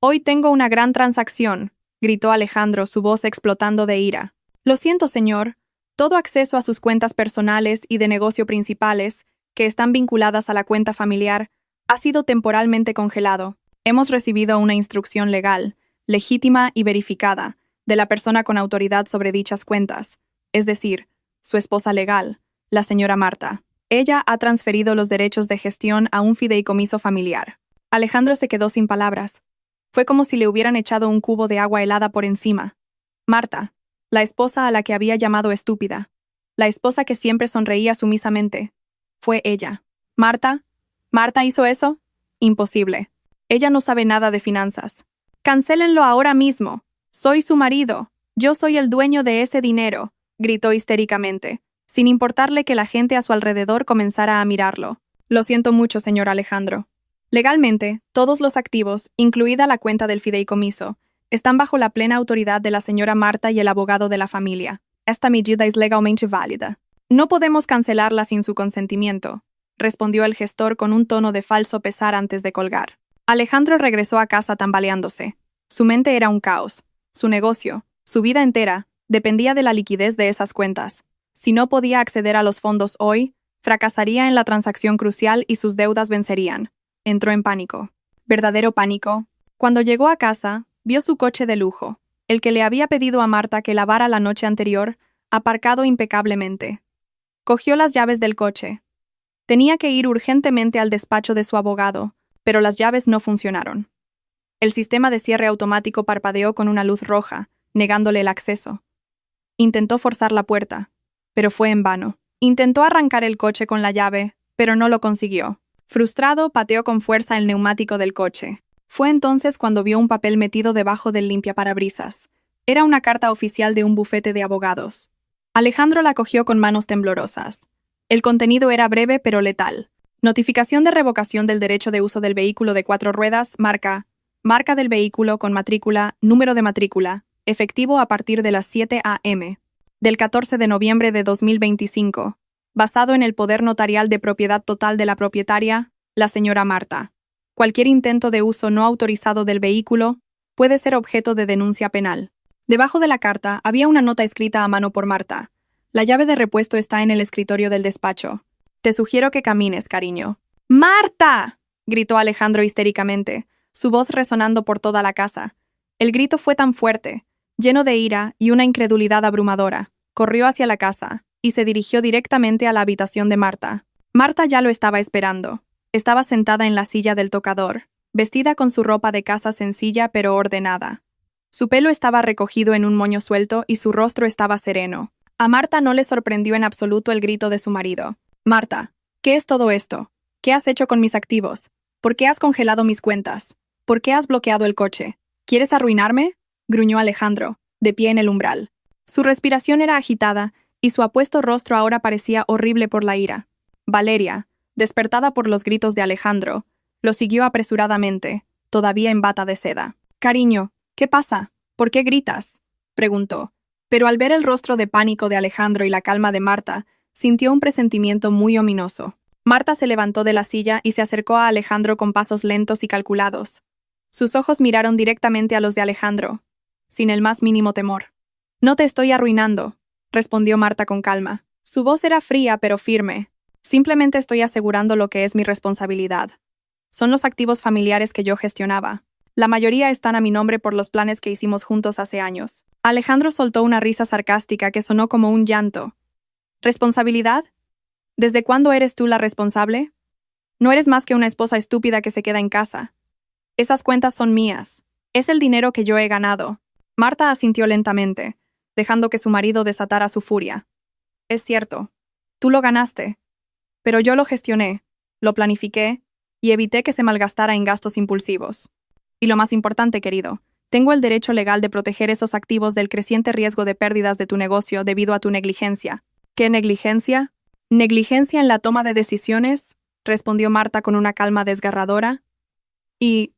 [SPEAKER 1] Hoy tengo una gran transacción, gritó Alejandro, su voz explotando de ira. Lo siento, señor. Todo acceso a sus cuentas personales y de negocio principales, que están vinculadas a la cuenta familiar, ha sido temporalmente congelado. Hemos recibido una instrucción legal, legítima y verificada, de la persona con autoridad sobre dichas cuentas, es decir, su esposa legal, la señora Marta. Ella ha transferido los derechos de gestión a un fideicomiso familiar. Alejandro se quedó sin palabras. Fue como si le hubieran echado un cubo de agua helada por encima. Marta, la esposa a la que había llamado estúpida, la esposa que siempre sonreía sumisamente, fue ella. ¿Marta? ¿Marta hizo eso? Imposible. Ella no sabe nada de finanzas. Cancélenlo ahora mismo. Soy su marido. Yo soy el dueño de ese dinero, gritó histéricamente, sin importarle que la gente a su alrededor comenzara a mirarlo. Lo siento mucho, señor Alejandro. Legalmente, todos los activos, incluida la cuenta del fideicomiso, están bajo la plena autoridad de la señora Marta y el abogado de la familia. Esta medida es legalmente válida. No podemos cancelarla sin su consentimiento, respondió el gestor con un tono de falso pesar antes de colgar. Alejandro regresó a casa tambaleándose. Su mente era un caos. Su negocio, su vida entera, dependía de la liquidez de esas cuentas. Si no podía acceder a los fondos hoy, fracasaría en la transacción crucial y sus deudas vencerían. Entró en pánico. Verdadero pánico. Cuando llegó a casa, vio su coche de lujo, el que le había pedido a Marta que lavara la noche anterior, aparcado impecablemente. Cogió las llaves del coche. Tenía que ir urgentemente al despacho de su abogado, pero las llaves no funcionaron. El sistema de cierre automático parpadeó con una luz roja, negándole el acceso. Intentó forzar la puerta, pero fue en vano. Intentó arrancar el coche con la llave, pero no lo consiguió. Frustrado, pateó con fuerza el neumático del coche. Fue entonces cuando vio un papel metido debajo del limpiaparabrisas. Era una carta oficial de un bufete de abogados. Alejandro la cogió con manos temblorosas. El contenido era breve pero letal. Notificación de revocación del derecho de uso del vehículo de 4 ruedas, marca del vehículo con matrícula, número de matrícula, efectivo a partir de las 7 a.m. del 14 de noviembre de 2025, basado en el poder notarial de propiedad total de la propietaria, la señora Marta. Cualquier intento de uso no autorizado del vehículo puede ser objeto de denuncia penal. Debajo de la carta había una nota escrita a mano por Marta. La llave de repuesto está en el escritorio del despacho. Te sugiero que camines, cariño. ¡Marta!, gritó Alejandro histéricamente, su voz resonando por toda la casa. El grito fue tan fuerte, lleno de ira y una incredulidad abrumadora. Corrió hacia la casa y se dirigió directamente a la habitación de Marta. Marta ya lo estaba esperando. Estaba sentada en la silla del tocador, vestida con su ropa de casa sencilla pero ordenada. Su pelo estaba recogido en un moño suelto y su rostro estaba sereno. A Marta no le sorprendió en absoluto el grito de su marido. «Marta, ¿qué es todo esto? ¿Qué has hecho con mis activos? ¿Por qué has congelado mis cuentas? ¿Por qué has bloqueado el coche? ¿Quieres arruinarme?», gruñó Alejandro, de pie en el umbral. Su respiración era agitada, y su apuesto rostro ahora parecía horrible por la ira. Valeria, despertada por los gritos de Alejandro, lo siguió apresuradamente, todavía en bata de seda. «Cariño, ¿qué pasa? ¿Por qué gritas?», preguntó. Pero al ver el rostro de pánico de Alejandro y la calma de Marta, sintió un presentimiento muy ominoso. Marta se levantó de la silla y se acercó a Alejandro con pasos lentos y calculados. Sus ojos miraron directamente a los de Alejandro, sin el más mínimo temor. «No te estoy arruinando», respondió Marta con calma. Su voz era fría pero firme. «Simplemente estoy asegurando lo que es mi responsabilidad. Son los activos familiares que yo gestionaba. La mayoría están a mi nombre por los planes que hicimos juntos hace años». Alejandro soltó una risa sarcástica que sonó como un llanto. «¿Responsabilidad? ¿Desde cuándo eres tú la responsable? No eres más que una esposa estúpida que se queda en casa. Esas cuentas son mías. Es el dinero que yo he ganado». Marta asintió lentamente, dejando que su marido desatara su furia. «Es cierto. Tú lo ganaste. Pero yo lo gestioné, lo planifiqué y evité que se malgastara en gastos impulsivos. Y lo más importante, querido, tengo el derecho legal de proteger esos activos del creciente riesgo de pérdidas de tu negocio debido a tu negligencia». «¿Qué negligencia?» «Negligencia en la toma de decisiones», respondió Marta con una calma desgarradora. «Y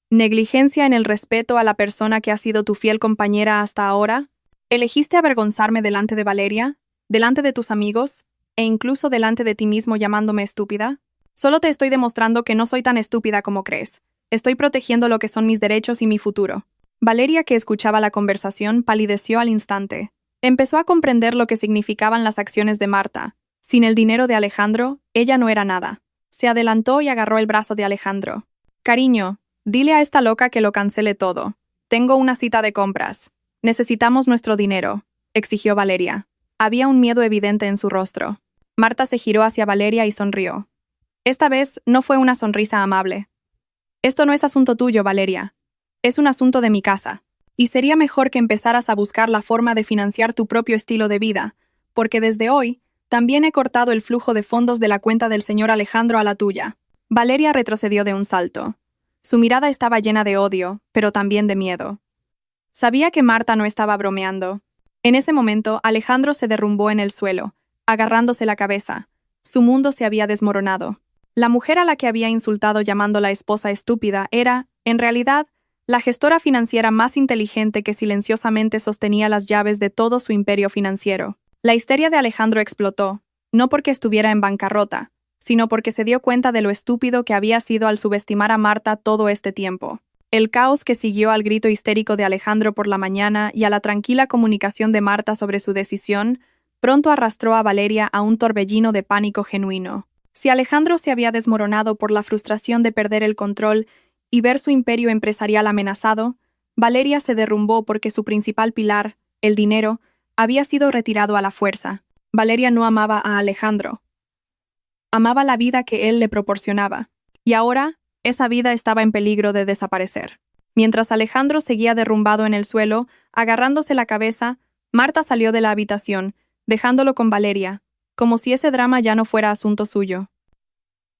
[SPEAKER 1] negligencia en el respeto a la persona que ha sido tu fiel compañera hasta ahora. Elegiste avergonzarme delante de Valeria, delante de tus amigos, e incluso delante de ti mismo llamándome estúpida. Solo te estoy demostrando que no soy tan estúpida como crees. Estoy protegiendo lo que son mis derechos y mi futuro». Valeria, que escuchaba la conversación, palideció al instante. Empezó a comprender lo que significaban las acciones de Marta. Sin el dinero de Alejandro, ella no era nada. Se adelantó y agarró el brazo de Alejandro. «Cariño, dile a esta loca que lo cancele todo. Tengo una cita de compras. Necesitamos nuestro dinero», exigió Valeria. Había un miedo evidente en su rostro. Marta se giró hacia Valeria y sonrió. Esta vez no fue una sonrisa amable. «Esto no es asunto tuyo, Valeria. Es un asunto de mi casa. Y sería mejor que empezaras a buscar la forma de financiar tu propio estilo de vida, porque desde hoy también he cortado el flujo de fondos de la cuenta del señor Alejandro a la tuya». Valeria retrocedió de un salto. Su mirada estaba llena de odio, pero también de miedo. Sabía que Marta no estaba bromeando. En ese momento, Alejandro se derrumbó en el suelo, agarrándose la cabeza. Su mundo se había desmoronado. La mujer a la que había insultado llamándola esposa estúpida era, en realidad, la gestora financiera más inteligente que silenciosamente sostenía las llaves de todo su imperio financiero. La histeria de Alejandro explotó, no porque estuviera en bancarrota, sino porque se dio cuenta de lo estúpido que había sido al subestimar a Marta todo este tiempo. El caos que siguió al grito histérico de Alejandro por la mañana y a la tranquila comunicación de Marta sobre su decisión, pronto arrastró a Valeria a un torbellino de pánico genuino. Si Alejandro se había desmoronado por la frustración de perder el control y ver su imperio empresarial amenazado, Valeria se derrumbó porque su principal pilar, el dinero, había sido retirado a la fuerza. Valeria no amaba a Alejandro. Amaba la vida que él le proporcionaba, y ahora esa vida estaba en peligro de desaparecer. Mientras Alejandro seguía derrumbado en el suelo, agarrándose la cabeza, Marta salió de la habitación, dejándolo con Valeria, como si ese drama ya no fuera asunto suyo.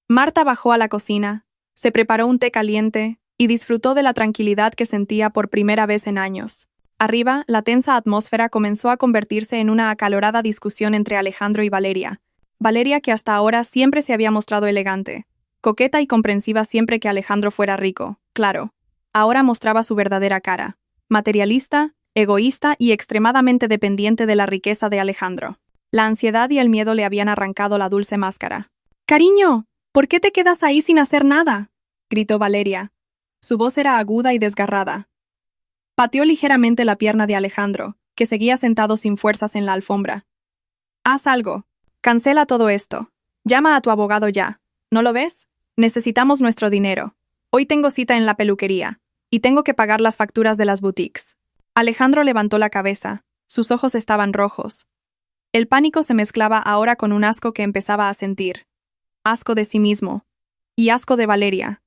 [SPEAKER 1] Marta bajó a la cocina, se preparó un té caliente y disfrutó de la tranquilidad que sentía por primera vez en años. Arriba, la tensa atmósfera comenzó a convertirse en una acalorada discusión entre Alejandro y Valeria. Valeria, que hasta ahora siempre se había mostrado elegante, coqueta y comprensiva siempre que Alejandro fuera rico, claro, ahora mostraba su verdadera cara, materialista, egoísta y extremadamente dependiente de la riqueza de Alejandro. La ansiedad y el miedo le habían arrancado la dulce máscara. «Cariño, ¿por qué te quedas ahí sin hacer nada?», gritó Valeria. Su voz era aguda y desgarrada. Pateó ligeramente la pierna de Alejandro, que seguía sentado sin fuerzas en la alfombra. «Haz algo. Cancela todo esto. Llama a tu abogado ya. ¿No lo ves? Necesitamos nuestro dinero. Hoy tengo cita en la peluquería, y tengo que pagar las facturas de las boutiques». Alejandro levantó la cabeza. Sus ojos estaban rojos. El pánico se mezclaba ahora con un asco que empezaba a sentir. Asco de sí mismo. Y asco de Valeria,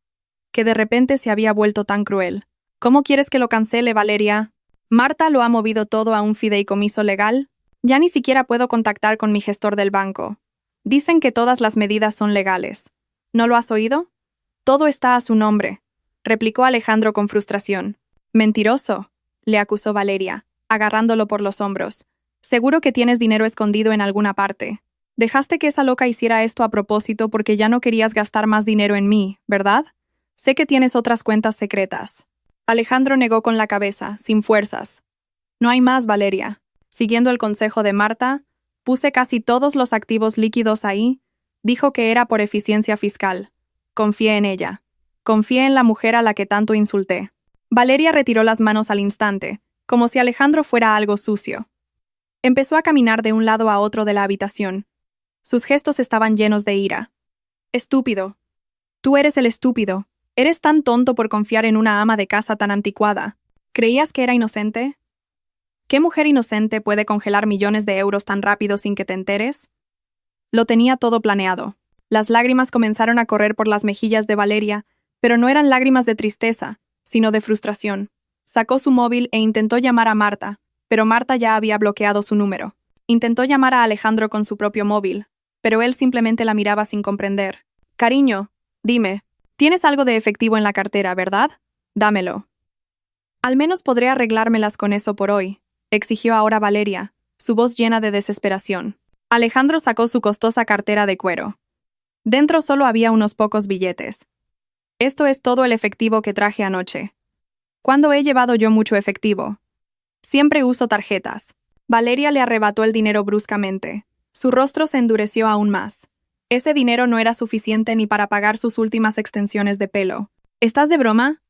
[SPEAKER 1] que de repente se había vuelto tan cruel. «¿Cómo quieres que lo cancele, Valeria? Marta lo ha movido todo a un fideicomiso legal. Ya ni siquiera puedo contactar con mi gestor del banco. Dicen que todas las medidas son legales. ¿No lo has oído? Todo está a su nombre», replicó Alejandro con frustración. «Mentiroso», le acusó Valeria. agarrándolo por los hombros. Seguro que tienes dinero escondido en alguna parte. Dejaste que esa loca hiciera esto a propósito porque ya no querías gastar más dinero en mí, ¿verdad? Sé que tienes otras cuentas secretas. Alejandro negó con la cabeza, sin fuerzas. No hay más, Valeria. Siguiendo el consejo de Marta, puse casi todos los activos líquidos ahí. Dijo que era por eficiencia fiscal. Confié en ella. Confié en la mujer a la que tanto insulté. Valeria retiró las manos al instante, como si Alejandro fuera algo sucio. Empezó a caminar de un lado a otro de la habitación. Sus gestos estaban llenos de ira. Estúpido. Tú eres el estúpido. Eres tan tonto por confiar en una ama de casa tan anticuada. ¿Creías que era inocente? ¿Qué mujer inocente puede congelar millones de euros tan rápido sin que te enteres? Lo tenía todo planeado. Las lágrimas comenzaron a correr por las mejillas de Valeria, pero no eran lágrimas de tristeza, sino de frustración. Sacó su móvil e intentó llamar a Marta, pero Marta ya había bloqueado su número. Intentó llamar a Alejandro con su propio móvil, pero él simplemente la miraba sin comprender. Cariño, dime, tienes algo de efectivo en la cartera, ¿verdad? Dámelo. Al menos podré arreglármelas con eso por hoy, exigió ahora Valeria, su voz llena de desesperación. Alejandro sacó su costosa cartera de cuero. Dentro solo había unos pocos billetes. Esto es todo el efectivo que traje anoche. ¿Cuándo he llevado yo mucho efectivo? Siempre uso tarjetas. Valeria le arrebató el dinero bruscamente. Su rostro se endureció aún más. Ese dinero no era suficiente ni para pagar sus últimas extensiones de pelo. ¿Estás de broma?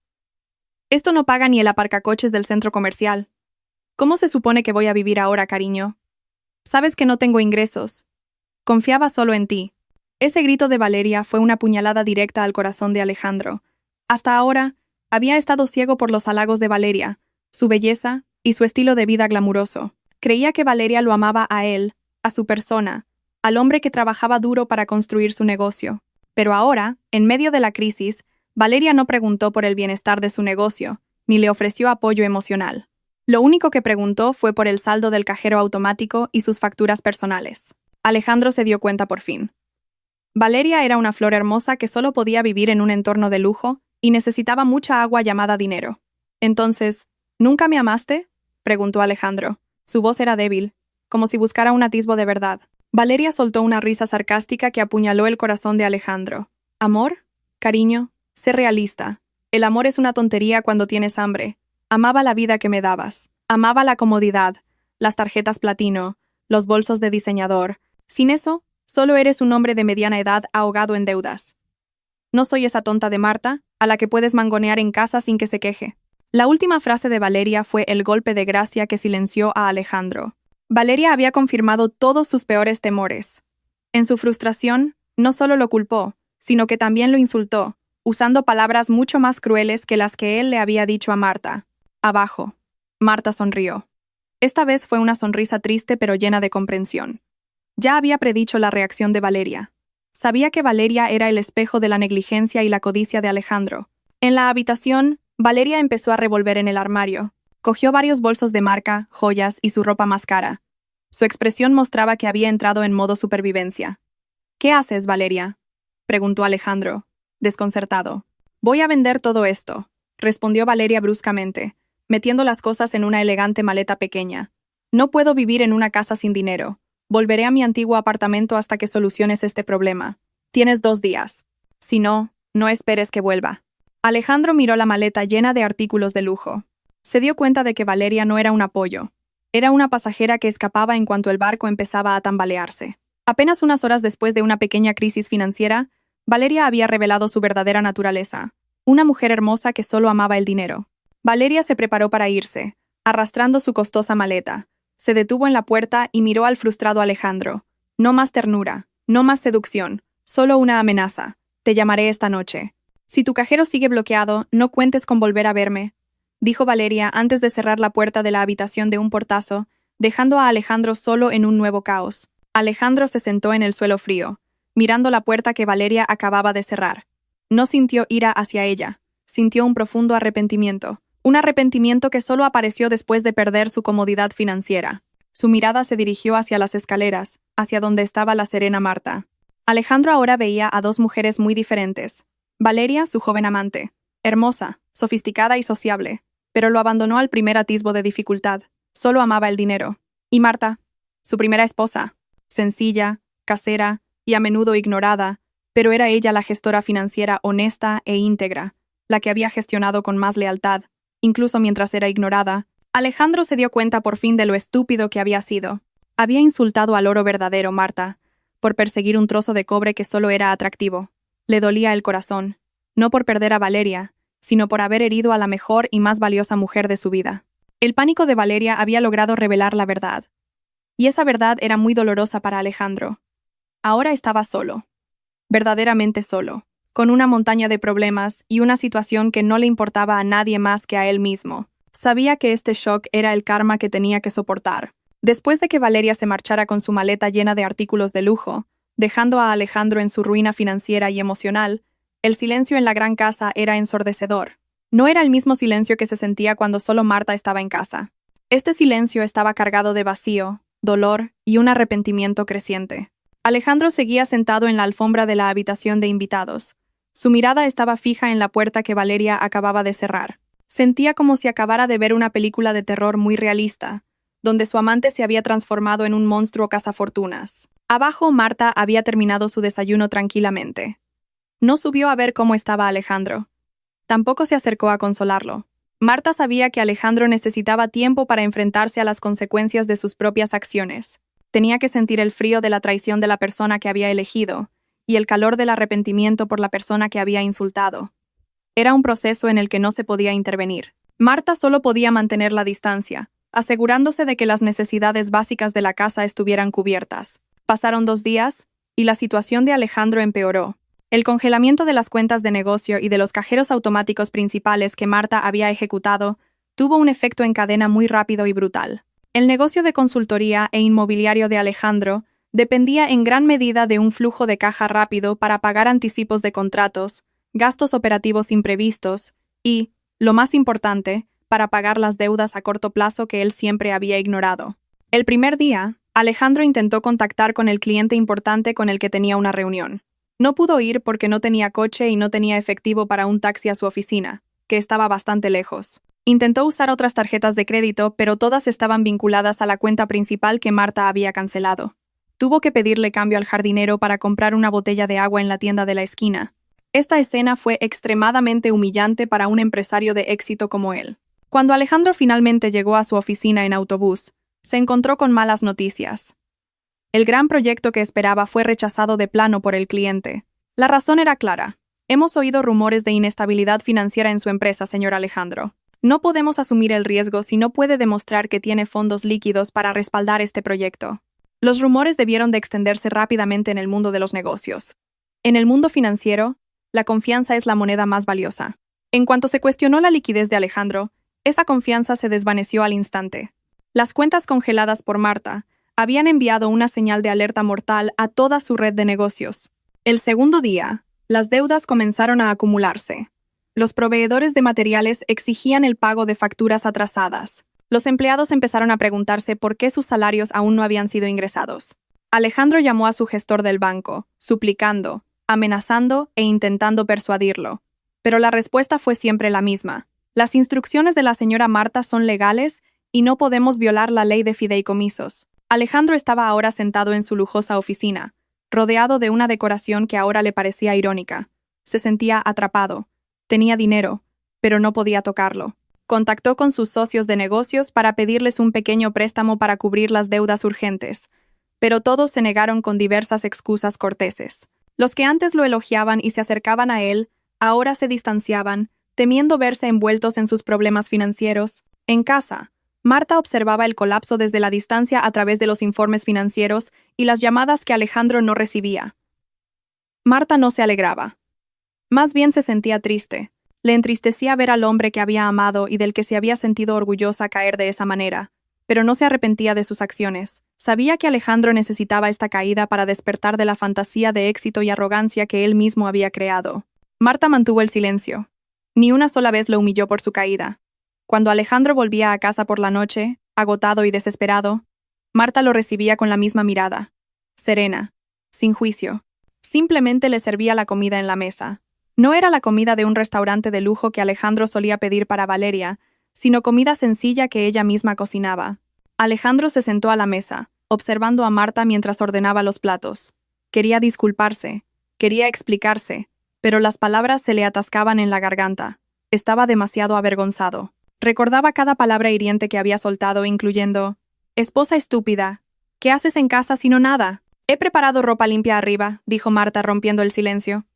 [SPEAKER 1] Esto no paga ni el aparcacoches del centro comercial. ¿Cómo se supone que voy a vivir ahora, cariño? Sabes que no tengo ingresos. Confiaba solo en ti. Ese grito de Valeria fue una puñalada directa al corazón de Alejandro. Hasta ahora, había estado ciego por los halagos de Valeria, su belleza y su estilo de vida glamuroso. Creía que Valeria lo amaba a él, a su persona, al hombre que trabajaba duro para construir su negocio. Pero ahora, en medio de la crisis, Valeria no preguntó por el bienestar de su negocio, ni le ofreció apoyo emocional. Lo único que preguntó fue por el saldo del cajero automático y sus facturas personales. Alejandro se dio cuenta por fin. Valeria era una flor hermosa que solo podía vivir en un entorno de lujo y necesitaba mucha agua llamada dinero. Entonces, ¿nunca me amaste?, preguntó Alejandro. Su voz era débil, como si buscara un atisbo de verdad. Valeria soltó una risa sarcástica que apuñaló el corazón de Alejandro. ¿Amor? Cariño, sé realista. El amor es una tontería cuando tienes hambre. Amaba la vida que me dabas. Amaba la comodidad, las tarjetas platino, los bolsos de diseñador. Sin eso, solo eres un hombre de mediana edad ahogado en deudas. No soy esa tonta de Marta, a la que puedes mangonear en casa sin que se queje. La última frase de Valeria fue el golpe de gracia que silenció a Alejandro. Valeria había confirmado todos sus peores temores. En su frustración, no solo lo culpó, sino que también lo insultó, usando palabras mucho más crueles que las que él le había dicho a Marta. Abajo. Marta sonrió. Esta vez fue una sonrisa triste pero llena de comprensión. Ya había predicho la reacción de Valeria. Sabía que Valeria era el espejo de la negligencia y la codicia de Alejandro. En la habitación, Valeria empezó a revolver en el armario. Cogió varios bolsos de marca, joyas y su ropa más cara. Su expresión mostraba que había entrado en modo supervivencia. ¿Qué haces, Valeria?, preguntó Alejandro, desconcertado. Voy a vender todo esto, respondió Valeria bruscamente, metiendo las cosas en una elegante maleta pequeña. No puedo vivir en una casa sin dinero. Volveré a mi antiguo apartamento hasta que soluciones este problema. Tienes 2 días. Si no, no esperes que vuelva. Alejandro miró la maleta llena de artículos de lujo. Se dio cuenta de que Valeria no era un apoyo. Era una pasajera que escapaba en cuanto el barco empezaba a tambalearse. Apenas unas horas después de una pequeña crisis financiera, Valeria había revelado su verdadera naturaleza. Una mujer hermosa que solo amaba el dinero. Valeria se preparó para irse, arrastrando su costosa maleta. Se detuvo en la puerta y miró al frustrado Alejandro. No más ternura, no más seducción, solo una amenaza. Te llamaré esta noche. Si tu cajero sigue bloqueado, no cuentes con volver a verme, dijo Valeria antes de cerrar la puerta de la habitación de un portazo, dejando a Alejandro solo en un nuevo caos. Alejandro se sentó en el suelo frío, mirando la puerta que Valeria acababa de cerrar. No sintió ira hacia ella, sintió un profundo arrepentimiento. Un arrepentimiento que solo apareció después de perder su comodidad financiera. Su mirada se dirigió hacia las escaleras, hacia donde estaba la serena Marta. Alejandro ahora veía a 2 mujeres muy diferentes. Valeria, su joven amante, hermosa, sofisticada y sociable, pero lo abandonó al primer atisbo de dificultad. Solo amaba el dinero. Y Marta, su primera esposa, sencilla, casera y a menudo ignorada, pero era ella la gestora financiera honesta e íntegra, la que había gestionado con más lealtad, incluso mientras era ignorada. Alejandro se dio cuenta por fin de lo estúpido que había sido. Había insultado al oro verdadero, Marta, por perseguir un trozo de cobre que solo era atractivo. Le dolía el corazón, no por perder a Valeria, sino por haber herido a la mejor y más valiosa mujer de su vida. El pánico de Valeria había logrado revelar la verdad. Y esa verdad era muy dolorosa para Alejandro. Ahora estaba solo. Verdaderamente solo, con una montaña de problemas y una situación que no le importaba a nadie más que a él mismo. Sabía que este shock era el karma que tenía que soportar. Después de que Valeria se marchara con su maleta llena de artículos de lujo, dejando a Alejandro en su ruina financiera y emocional, el silencio en la gran casa era ensordecedor. No era el mismo silencio que se sentía cuando solo Marta estaba en casa. Este silencio estaba cargado de vacío, dolor y un arrepentimiento creciente. Alejandro seguía sentado en la alfombra de la habitación de invitados. Su mirada estaba fija en la puerta que Valeria acababa de cerrar. Sentía como si acabara de ver una película de terror muy realista, donde su amante se había transformado en un monstruo cazafortunas. Abajo, Marta había terminado su desayuno tranquilamente. No subió a ver cómo estaba Alejandro. Tampoco se acercó a consolarlo. Marta sabía que Alejandro necesitaba tiempo para enfrentarse a las consecuencias de sus propias acciones. Tenía que sentir el frío de la traición de la persona que había elegido y el calor del arrepentimiento por la persona que había insultado. Era un proceso en el que no se podía intervenir. Marta solo podía mantener la distancia, asegurándose de que las necesidades básicas de la casa estuvieran cubiertas. Pasaron 2 días, y la situación de Alejandro empeoró. El congelamiento de las cuentas de negocio y de los cajeros automáticos principales que Marta había ejecutado tuvo un efecto en cadena muy rápido y brutal. El negocio de consultoría e inmobiliario de Alejandro dependía en gran medida de un flujo de caja rápido para pagar anticipos de contratos, gastos operativos imprevistos y, lo más importante, para pagar las deudas a corto plazo que él siempre había ignorado. El primer día, Alejandro intentó contactar con el cliente importante con el que tenía una reunión. No pudo ir porque no tenía coche y no tenía efectivo para un taxi a su oficina, que estaba bastante lejos. Intentó usar otras tarjetas de crédito, pero todas estaban vinculadas a la cuenta principal que Marta había cancelado. Tuvo que pedirle cambio al jardinero para comprar una botella de agua en la tienda de la esquina. Esta escena fue extremadamente humillante para un empresario de éxito como él. Cuando Alejandro finalmente llegó a su oficina en autobús, se encontró con malas noticias. El gran proyecto que esperaba fue rechazado de plano por el cliente. La razón era clara. Hemos oído rumores de inestabilidad financiera en su empresa, señor Alejandro. No podemos asumir el riesgo si no puede demostrar que tiene fondos líquidos para respaldar este proyecto. Los rumores debieron de extenderse rápidamente en el mundo de los negocios. En el mundo financiero, la confianza es la moneda más valiosa. En cuanto se cuestionó la liquidez de Alejandro, esa confianza se desvaneció al instante. Las cuentas congeladas por Marta habían enviado una señal de alerta mortal a toda su red de negocios. El segundo día, las deudas comenzaron a acumularse. Los proveedores de materiales exigían el pago de facturas atrasadas. Los empleados empezaron a preguntarse por qué sus salarios aún no habían sido ingresados. Alejandro llamó a su gestor del banco, suplicando, amenazando e intentando persuadirlo. Pero la respuesta fue siempre la misma. Las instrucciones de la señora Marta son legales y no podemos violar la ley de fideicomisos. Alejandro estaba ahora sentado en su lujosa oficina, rodeado de una decoración que ahora le parecía irónica. Se sentía atrapado. Tenía dinero, pero no podía tocarlo. Contactó con sus socios de negocios para pedirles un pequeño préstamo para cubrir las deudas urgentes, pero todos se negaron con diversas excusas corteses. Los que antes lo elogiaban y se acercaban a él, ahora se distanciaban, temiendo verse envueltos en sus problemas financieros. En casa, Marta observaba el colapso desde la distancia a través de los informes financieros y las llamadas que Alejandro no recibía. Marta no se alegraba. Más bien se sentía triste. Le entristecía ver al hombre que había amado y del que se había sentido orgullosa caer de esa manera, pero no se arrepentía de sus acciones. Sabía que Alejandro necesitaba esta caída para despertar de la fantasía de éxito y arrogancia que él mismo había creado. Marta mantuvo el silencio. Ni una sola vez lo humilló por su caída. Cuando Alejandro volvía a casa por la noche, agotado y desesperado, Marta lo recibía con la misma mirada, serena, sin juicio. Simplemente le servía la comida en la mesa. No era la comida de un restaurante de lujo que Alejandro solía pedir para Valeria, sino comida sencilla que ella misma cocinaba. Alejandro se sentó a la mesa, observando a Marta mientras ordenaba los platos. Quería disculparse, quería explicarse, pero las palabras se le atascaban en la garganta. Estaba demasiado avergonzado. Recordaba cada palabra hiriente que había soltado, incluyendo: «Esposa estúpida, ¿qué haces en casa sino nada?» «He preparado ropa limpia arriba», dijo Marta rompiendo el silencio.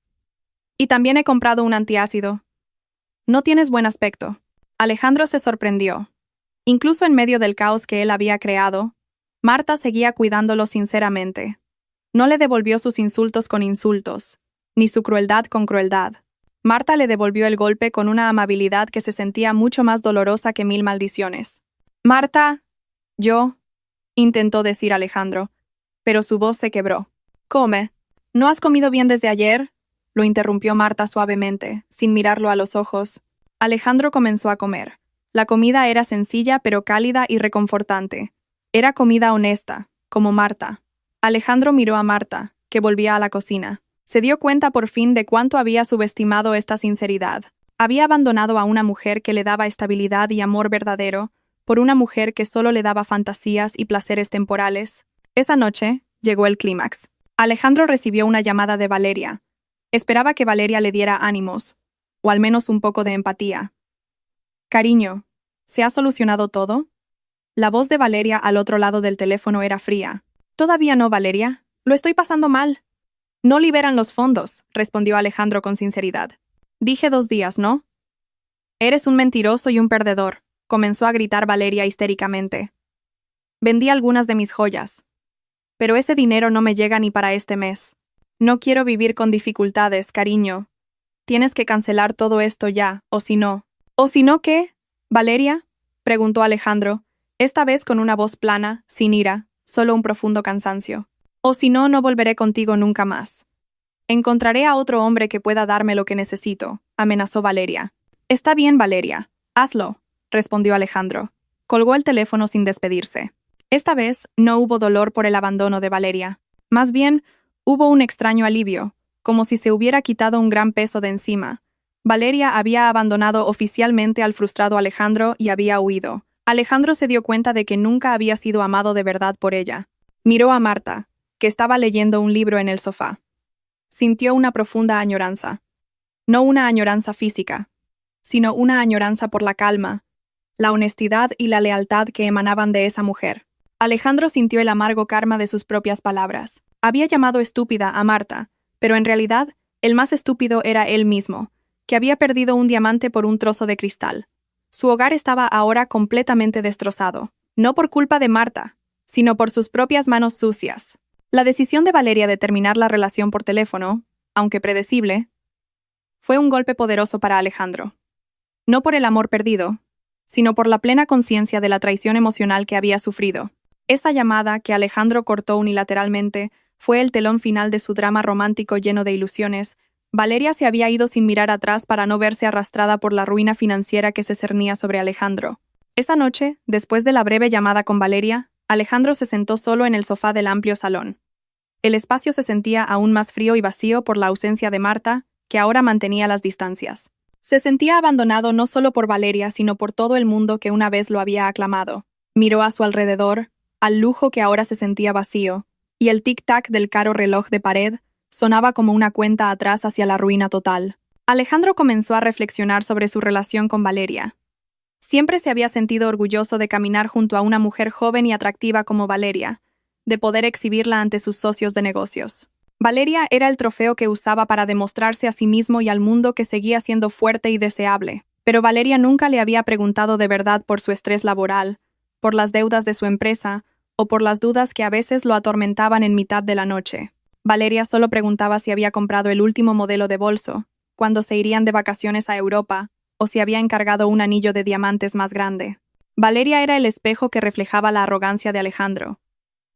[SPEAKER 1] «Y también he comprado un antiácido». «No tienes buen aspecto». Alejandro se sorprendió. Incluso en medio del caos que él había creado, Marta seguía cuidándolo sinceramente. No le devolvió sus insultos con insultos, ni su crueldad con crueldad. Marta le devolvió el golpe con una amabilidad que se sentía mucho más dolorosa que 1000 maldiciones. «Marta, yo», intentó decir Alejandro, pero su voz se quebró. «Come. ¿No has comido bien desde ayer?», lo interrumpió Marta suavemente, sin mirarlo a los ojos. Alejandro comenzó a comer. La comida era sencilla pero cálida y reconfortante. Era comida honesta, como Marta. Alejandro miró a Marta, que volvía a la cocina. Se dio cuenta por fin de cuánto había subestimado esta sinceridad. Había abandonado a una mujer que le daba estabilidad y amor verdadero, por una mujer que solo le daba fantasías y placeres temporales. Esa noche llegó el clímax. Alejandro recibió una llamada de Valeria. Esperaba que Valeria le diera ánimos, o al menos un poco de empatía. «Cariño, ¿se ha solucionado todo?» La voz de Valeria al otro lado del teléfono era fría. «Todavía no, Valeria. Lo estoy pasando mal». «No liberan los fondos», respondió Alejandro con sinceridad. «Dije 2 días, ¿no?» «Eres un mentiroso y un perdedor», comenzó a gritar Valeria histéricamente. «Vendí algunas de mis joyas. Pero ese dinero no me llega ni para este mes. No quiero vivir con dificultades, cariño. Tienes que cancelar todo esto ya, o si no». «¿O si no qué, Valeria?», preguntó Alejandro, esta vez con una voz plana, sin ira, solo un profundo cansancio. «O si no, no volveré contigo nunca más. Encontraré a otro hombre que pueda darme lo que necesito», amenazó Valeria. «Está bien, Valeria. Hazlo», respondió Alejandro. Colgó el teléfono sin despedirse. Esta vez no hubo dolor por el abandono de Valeria. Más bien, hubo un extraño alivio, como si se hubiera quitado un gran peso de encima. Valeria había abandonado oficialmente al frustrado Alejandro y había huido. Alejandro se dio cuenta de que nunca había sido amado de verdad por ella. Miró a Marta, que estaba leyendo un libro en el sofá. Sintió una profunda añoranza. No una añoranza física, sino una añoranza por la calma, la honestidad y la lealtad que emanaban de esa mujer. Alejandro sintió el amargo karma de sus propias palabras. Había llamado estúpida a Marta, pero en realidad, el más estúpido era él mismo, que había perdido un diamante por un trozo de cristal. Su hogar estaba ahora completamente destrozado, no por culpa de Marta, sino por sus propias manos sucias. La decisión de Valeria de terminar la relación por teléfono, aunque predecible, fue un golpe poderoso para Alejandro. No por el amor perdido, sino por la plena conciencia de la traición emocional que había sufrido. Esa llamada que Alejandro cortó unilateralmente fue el telón final de su drama romántico lleno de ilusiones. Valeria se había ido sin mirar atrás para no verse arrastrada por la ruina financiera que se cernía sobre Alejandro. Esa noche, después de la breve llamada con Valeria, Alejandro se sentó solo en el sofá del amplio salón. El espacio se sentía aún más frío y vacío por la ausencia de Marta, que ahora mantenía las distancias. Se sentía abandonado no solo por Valeria, sino por todo el mundo que una vez lo había aclamado. Miró a su alrededor, al lujo que ahora se sentía vacío, y el tic-tac del caro reloj de pared sonaba como una cuenta atrás hacia la ruina total. Alejandro comenzó a reflexionar sobre su relación con Valeria. Siempre se había sentido orgulloso de caminar junto a una mujer joven y atractiva como Valeria, de poder exhibirla ante sus socios de negocios. Valeria era el trofeo que usaba para demostrarse a sí mismo y al mundo que seguía siendo fuerte y deseable. Pero Valeria nunca le había preguntado de verdad por su estrés laboral, por las deudas de su empresa o por las dudas que a veces lo atormentaban en mitad de la noche. Valeria solo preguntaba si había comprado el último modelo de bolso, cuándo se irían de vacaciones a Europa, o si había encargado un anillo de diamantes más grande. Valeria era el espejo que reflejaba la arrogancia de Alejandro.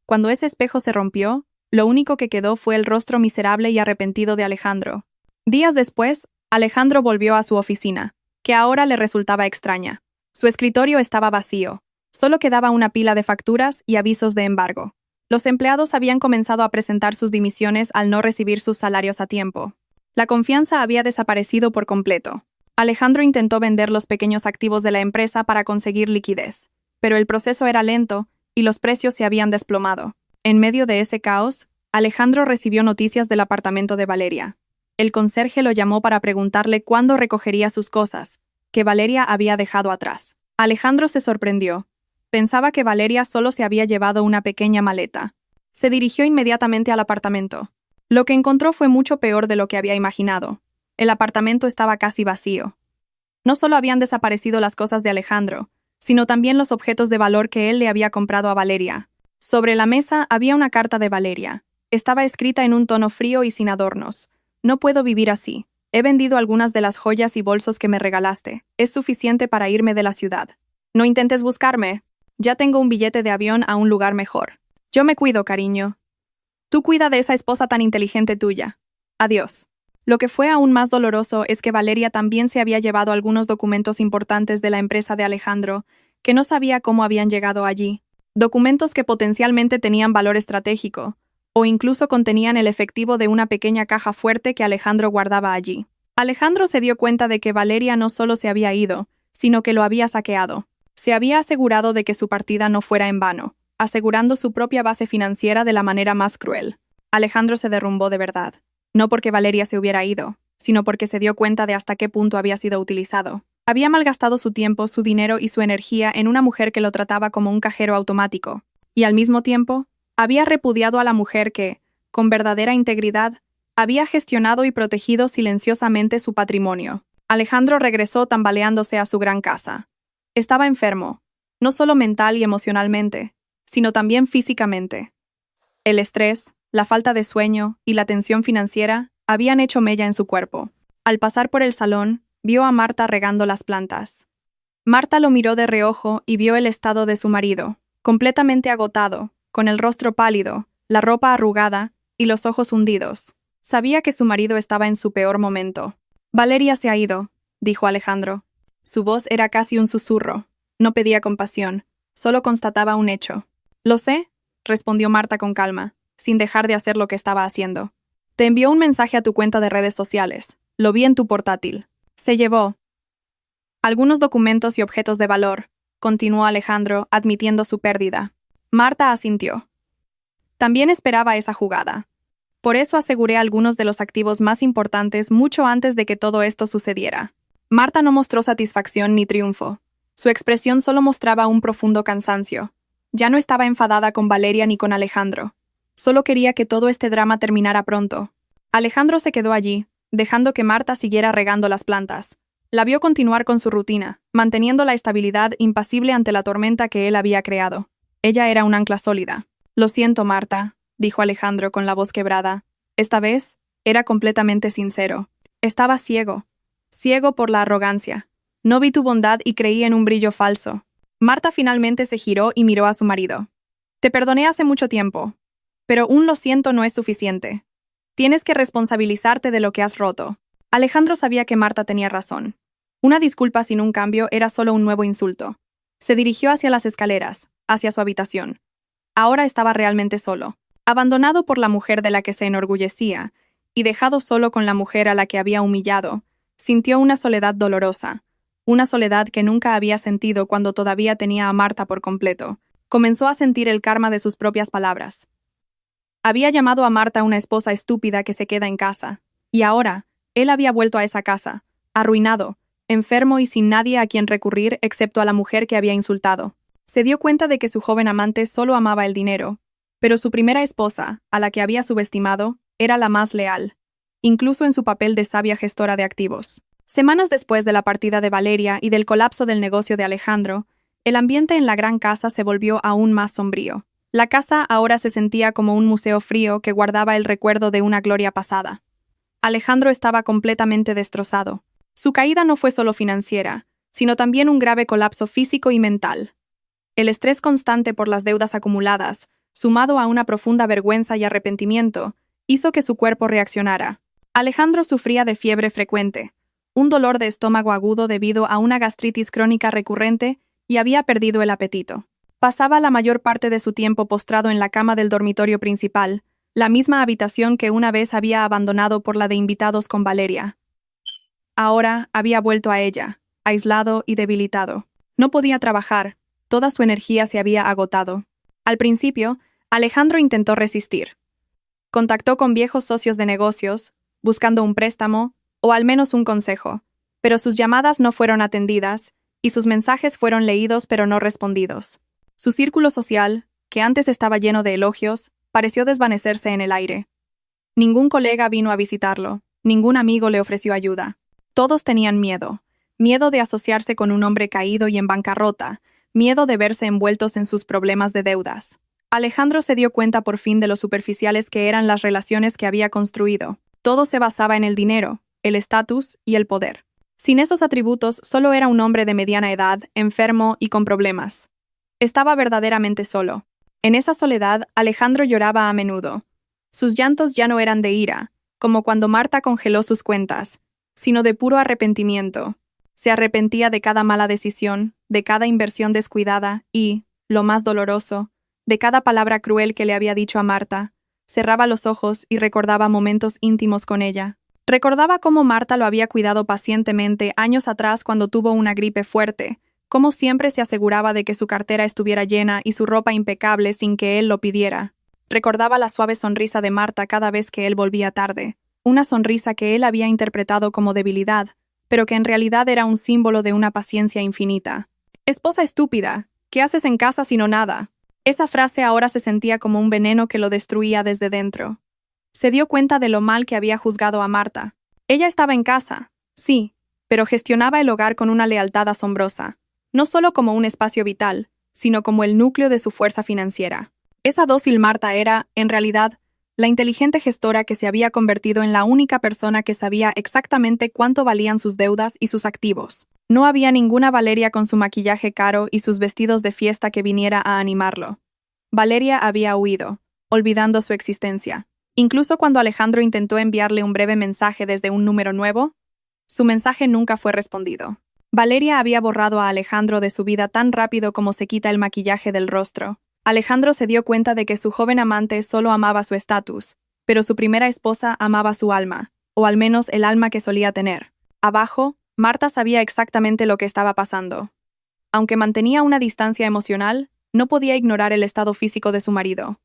[SPEAKER 1] Cuando ese espejo se rompió, lo único que quedó fue el rostro miserable y arrepentido de Alejandro. Días después, Alejandro volvió a su oficina, que ahora le resultaba extraña. Su escritorio estaba vacío. Solo quedaba una pila de facturas y avisos de embargo. Los empleados habían comenzado a presentar sus dimisiones al no recibir sus salarios a tiempo. La confianza había desaparecido por completo. Alejandro intentó vender los pequeños activos de la empresa para conseguir liquidez, pero el proceso era lento y los precios se habían desplomado. En medio de ese caos, Alejandro recibió noticias del apartamento de Valeria. El conserje lo llamó para preguntarle cuándo recogería sus cosas, que Valeria había dejado atrás. Alejandro se sorprendió. Pensaba que Valeria solo se había llevado una pequeña maleta. Se dirigió inmediatamente al apartamento. Lo que encontró fue mucho peor de lo que había imaginado. El apartamento estaba casi vacío. No solo habían desaparecido las cosas de Alejandro, sino también los objetos de valor que él le había comprado a Valeria. Sobre la mesa había una carta de Valeria. Estaba escrita en un tono frío y sin adornos. No puedo vivir así. He vendido algunas de las joyas y bolsos que me regalaste. Es suficiente para irme de la ciudad. No intentes buscarme. Ya tengo un billete de avión a un lugar mejor. Yo me cuido, cariño. Tú cuida de esa esposa tan inteligente tuya. Adiós. Lo que fue aún más doloroso es que Valeria también se había llevado algunos documentos importantes de la empresa de Alejandro, que no sabía cómo habían llegado allí. Documentos que potencialmente tenían valor estratégico, o incluso contenían el efectivo de una pequeña caja fuerte que Alejandro guardaba allí. Alejandro se dio cuenta de que Valeria no solo se había ido, sino que lo había saqueado. Se había asegurado de que su partida no fuera en vano, asegurando su propia base financiera de la manera más cruel. Alejandro se derrumbó de verdad. No porque Valeria se hubiera ido, sino porque se dio cuenta de hasta qué punto había sido utilizado. Había malgastado su tiempo, su dinero y su energía en una mujer que lo trataba como un cajero automático, y al mismo tiempo, había repudiado a la mujer que, con verdadera integridad, había gestionado y protegido silenciosamente su patrimonio. Alejandro regresó tambaleándose a su gran casa. Estaba enfermo, no solo mental y emocionalmente, sino también físicamente. El estrés, la falta de sueño y la tensión financiera habían hecho mella en su cuerpo. Al pasar por el salón, vio a Marta regando las plantas. Marta lo miró de reojo y vio el estado de su marido, completamente agotado, con el rostro pálido, la ropa arrugada y los ojos hundidos. Sabía que su marido estaba en su peor momento. Valeria se ha ido, dijo Alejandro. Su voz era casi un susurro. No pedía compasión, solo constataba un hecho. Lo sé, respondió Marta con calma, sin dejar de hacer lo que estaba haciendo. Te envió un mensaje a tu cuenta de redes sociales. Lo vi en tu portátil. Se llevó algunos documentos y objetos de valor, continuó Alejandro, admitiendo su pérdida. Marta asintió. También esperaba esa jugada. Por eso aseguré algunos de los activos más importantes mucho antes de que todo esto sucediera. Marta no mostró satisfacción ni triunfo. Su expresión solo mostraba un profundo cansancio. Ya no estaba enfadada con Valeria ni con Alejandro. Solo quería que todo este drama terminara pronto. Alejandro se quedó allí, dejando que Marta siguiera regando las plantas. La vio continuar con su rutina, manteniendo la estabilidad impasible ante la tormenta que él había creado. Ella era un ancla sólida. Lo siento, Marta, dijo Alejandro con la voz quebrada. Esta vez, era completamente sincero. Estaba ciego. Ciego por la arrogancia. No vi tu bondad y creí en un brillo falso. Marta finalmente se giró y miró a su marido. Te perdoné hace mucho tiempo, pero un lo siento no es suficiente. Tienes que responsabilizarte de lo que has roto. Alejandro sabía que Marta tenía razón. Una disculpa sin un cambio era solo un nuevo insulto. Se dirigió hacia las escaleras, hacia su habitación. Ahora estaba realmente solo, abandonado por la mujer de la que se enorgullecía, y dejado solo con la mujer a la que había humillado, sintió una soledad dolorosa, una soledad que nunca había sentido cuando todavía tenía a Marta por completo. Comenzó a sentir el karma de sus propias palabras. Había llamado a Marta una esposa estúpida que se queda en casa, y ahora, él había vuelto a esa casa, arruinado, enfermo y sin nadie a quien recurrir excepto a la mujer que había insultado. Se dio cuenta de que su joven amante solo amaba el dinero, pero su primera esposa, a la que había subestimado, era la más leal, incluso en su papel de sabia gestora de activos. Semanas después de la partida de Valeria y del colapso del negocio de Alejandro, el ambiente en la gran casa se volvió aún más sombrío. La casa ahora se sentía como un museo frío que guardaba el recuerdo de una gloria pasada. Alejandro estaba completamente destrozado. Su caída no fue solo financiera, sino también un grave colapso físico y mental. El estrés constante por las deudas acumuladas, sumado a una profunda vergüenza y arrepentimiento, hizo que su cuerpo reaccionara. Alejandro sufría de fiebre frecuente, un dolor de estómago agudo debido a una gastritis crónica recurrente y había perdido el apetito. Pasaba la mayor parte de su tiempo postrado en la cama del dormitorio principal, la misma habitación que una vez había abandonado por la de invitados con Valeria. Ahora había vuelto a ella, aislado y debilitado. No podía trabajar, toda su energía se había agotado. Al principio, Alejandro intentó resistir. Contactó con viejos socios de negocios, buscando un préstamo o al menos un consejo, pero sus llamadas no fueron atendidas y sus mensajes fueron leídos pero no respondidos. Su círculo social, que antes estaba lleno de elogios, pareció desvanecerse en el aire. Ningún colega vino a visitarlo, ningún amigo le ofreció ayuda. Todos tenían miedo, miedo de asociarse con un hombre caído y en bancarrota, miedo de verse envueltos en sus problemas de deudas. Alejandro se dio cuenta por fin de lo superficiales que eran las relaciones que había construido. Todo se basaba en el dinero, el estatus y el poder. Sin esos atributos, solo era un hombre de mediana edad, enfermo y con problemas. Estaba verdaderamente solo. En esa soledad, Alejandro lloraba a menudo. Sus llantos ya no eran de ira, como cuando Marta congeló sus cuentas, sino de puro arrepentimiento. Se arrepentía de cada mala decisión, de cada inversión descuidada y, lo más doloroso, de cada palabra cruel que le había dicho a Marta. Cerraba los ojos y recordaba momentos íntimos con ella. Recordaba cómo Marta lo había cuidado pacientemente años atrás cuando tuvo una gripe fuerte, cómo siempre se aseguraba de que su cartera estuviera llena y su ropa impecable sin que él lo pidiera. Recordaba la suave sonrisa de Marta cada vez que él volvía tarde, una sonrisa que él había interpretado como debilidad, pero que en realidad era un símbolo de una paciencia infinita. «Esposa estúpida, ¿qué haces en casa sino nada?» Esa frase ahora se sentía como un veneno que lo destruía desde dentro. Se dio cuenta de lo mal que había juzgado a Marta. Ella estaba en casa, sí, pero gestionaba el hogar con una lealtad asombrosa, no solo como un espacio vital, sino como el núcleo de su fuerza financiera. Esa dócil Marta era, en realidad, la inteligente gestora que se había convertido en la única persona que sabía exactamente cuánto valían sus deudas y sus activos. No había ninguna Valeria con su maquillaje caro y sus vestidos de fiesta que viniera a animarlo. Valeria había huido, olvidando su existencia. Incluso cuando Alejandro intentó enviarle un breve mensaje desde un número nuevo, su mensaje nunca fue respondido. Valeria había borrado a Alejandro de su vida tan rápido como se quita el maquillaje del rostro. Alejandro se dio cuenta de que su joven amante solo amaba su estatus, pero su primera esposa amaba su alma, o al menos el alma que solía tener. Abajo, Marta sabía exactamente lo que estaba pasando. Aunque mantenía una distancia emocional, no podía ignorar el estado físico de su marido.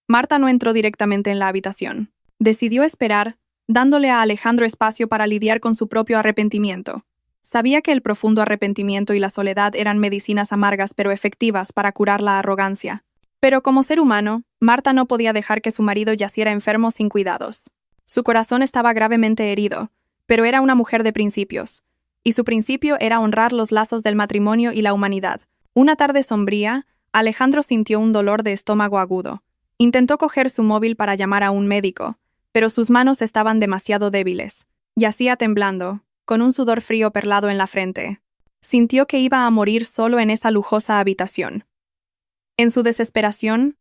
[SPEAKER 1] Marta no entró directamente en la habitación. Decidió esperar, dándole a Alejandro espacio para lidiar con su propio arrepentimiento. Sabía que el profundo arrepentimiento y la soledad eran medicinas amargas pero efectivas para curar la arrogancia. Pero como ser humano, Marta no podía dejar que su marido yaciera enfermo sin cuidados. Su corazón estaba gravemente herido, pero era una mujer de principios, y su principio era honrar los lazos del matrimonio y la humanidad. Una tarde sombría, Alejandro sintió un dolor de estómago agudo. Intentó coger su móvil para llamar a un médico, pero sus manos estaban demasiado débiles. Yacía temblando, con un sudor frío perlado en la frente. Sintió que iba a morir solo en esa lujosa habitación. En su desesperación,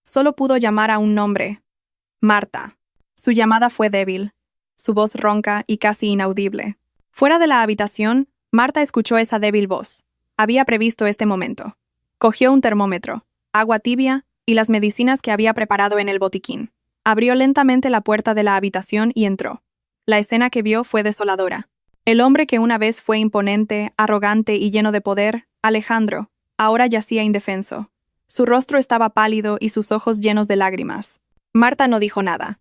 [SPEAKER 1] solo pudo llamar a un nombre: Marta. Su llamada fue débil, su voz ronca y casi inaudible. Fuera de la habitación, Marta escuchó esa débil voz. Había previsto este momento. Cogió un termómetro, agua tibia y las medicinas que había preparado en el botiquín. Abrió lentamente la puerta de la habitación y entró. La escena que vio fue desoladora. El hombre que una vez fue imponente, arrogante y lleno de poder, Alejandro, ahora yacía indefenso. Su rostro estaba pálido y sus ojos llenos de lágrimas. Marta no dijo nada.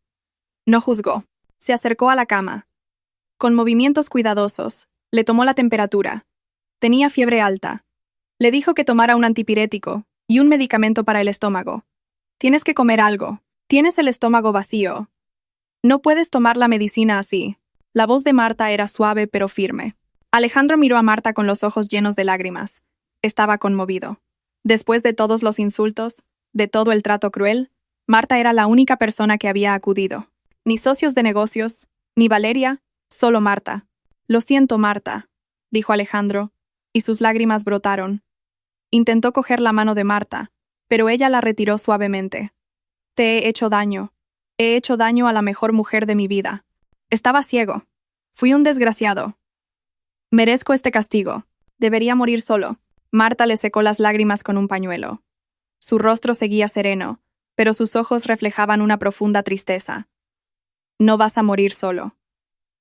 [SPEAKER 1] No juzgó. Se acercó a la cama. Con movimientos cuidadosos, le tomó la temperatura. Tenía fiebre alta. Le dijo que tomara un antipirético y un medicamento para el estómago. Tienes que comer algo. Tienes el estómago vacío. No puedes tomar la medicina así. La voz de Marta era suave pero firme. Alejandro miró a Marta con los ojos llenos de lágrimas. Estaba conmovido. Después de todos los insultos, de todo el trato cruel, Marta era la única persona que había acudido. Ni socios de negocios, ni Valeria, solo Marta. Lo siento, Marta, dijo Alejandro, y sus lágrimas brotaron. Intentó coger la mano de Marta, pero ella la retiró suavemente. Te he hecho daño. He hecho daño a la mejor mujer de mi vida. Estaba ciego. Fui un desgraciado. Merezco este castigo. Debería morir solo. Marta le secó las lágrimas con un pañuelo. Su rostro seguía sereno, pero sus ojos reflejaban una profunda tristeza. No vas a morir solo.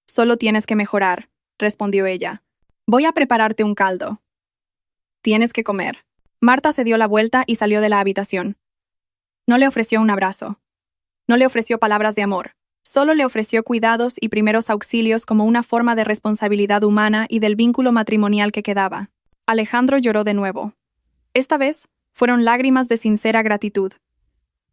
[SPEAKER 1] Solo tienes que mejorar. respondió ella. Voy a prepararte un caldo. Tienes que comer. Marta se dio la vuelta y salió de la habitación. No le ofreció un abrazo. No le ofreció palabras de amor. Solo le ofreció cuidados y primeros auxilios como una forma de responsabilidad humana y del vínculo matrimonial que quedaba. Alejandro lloró de nuevo. Esta vez, fueron lágrimas de sincera gratitud.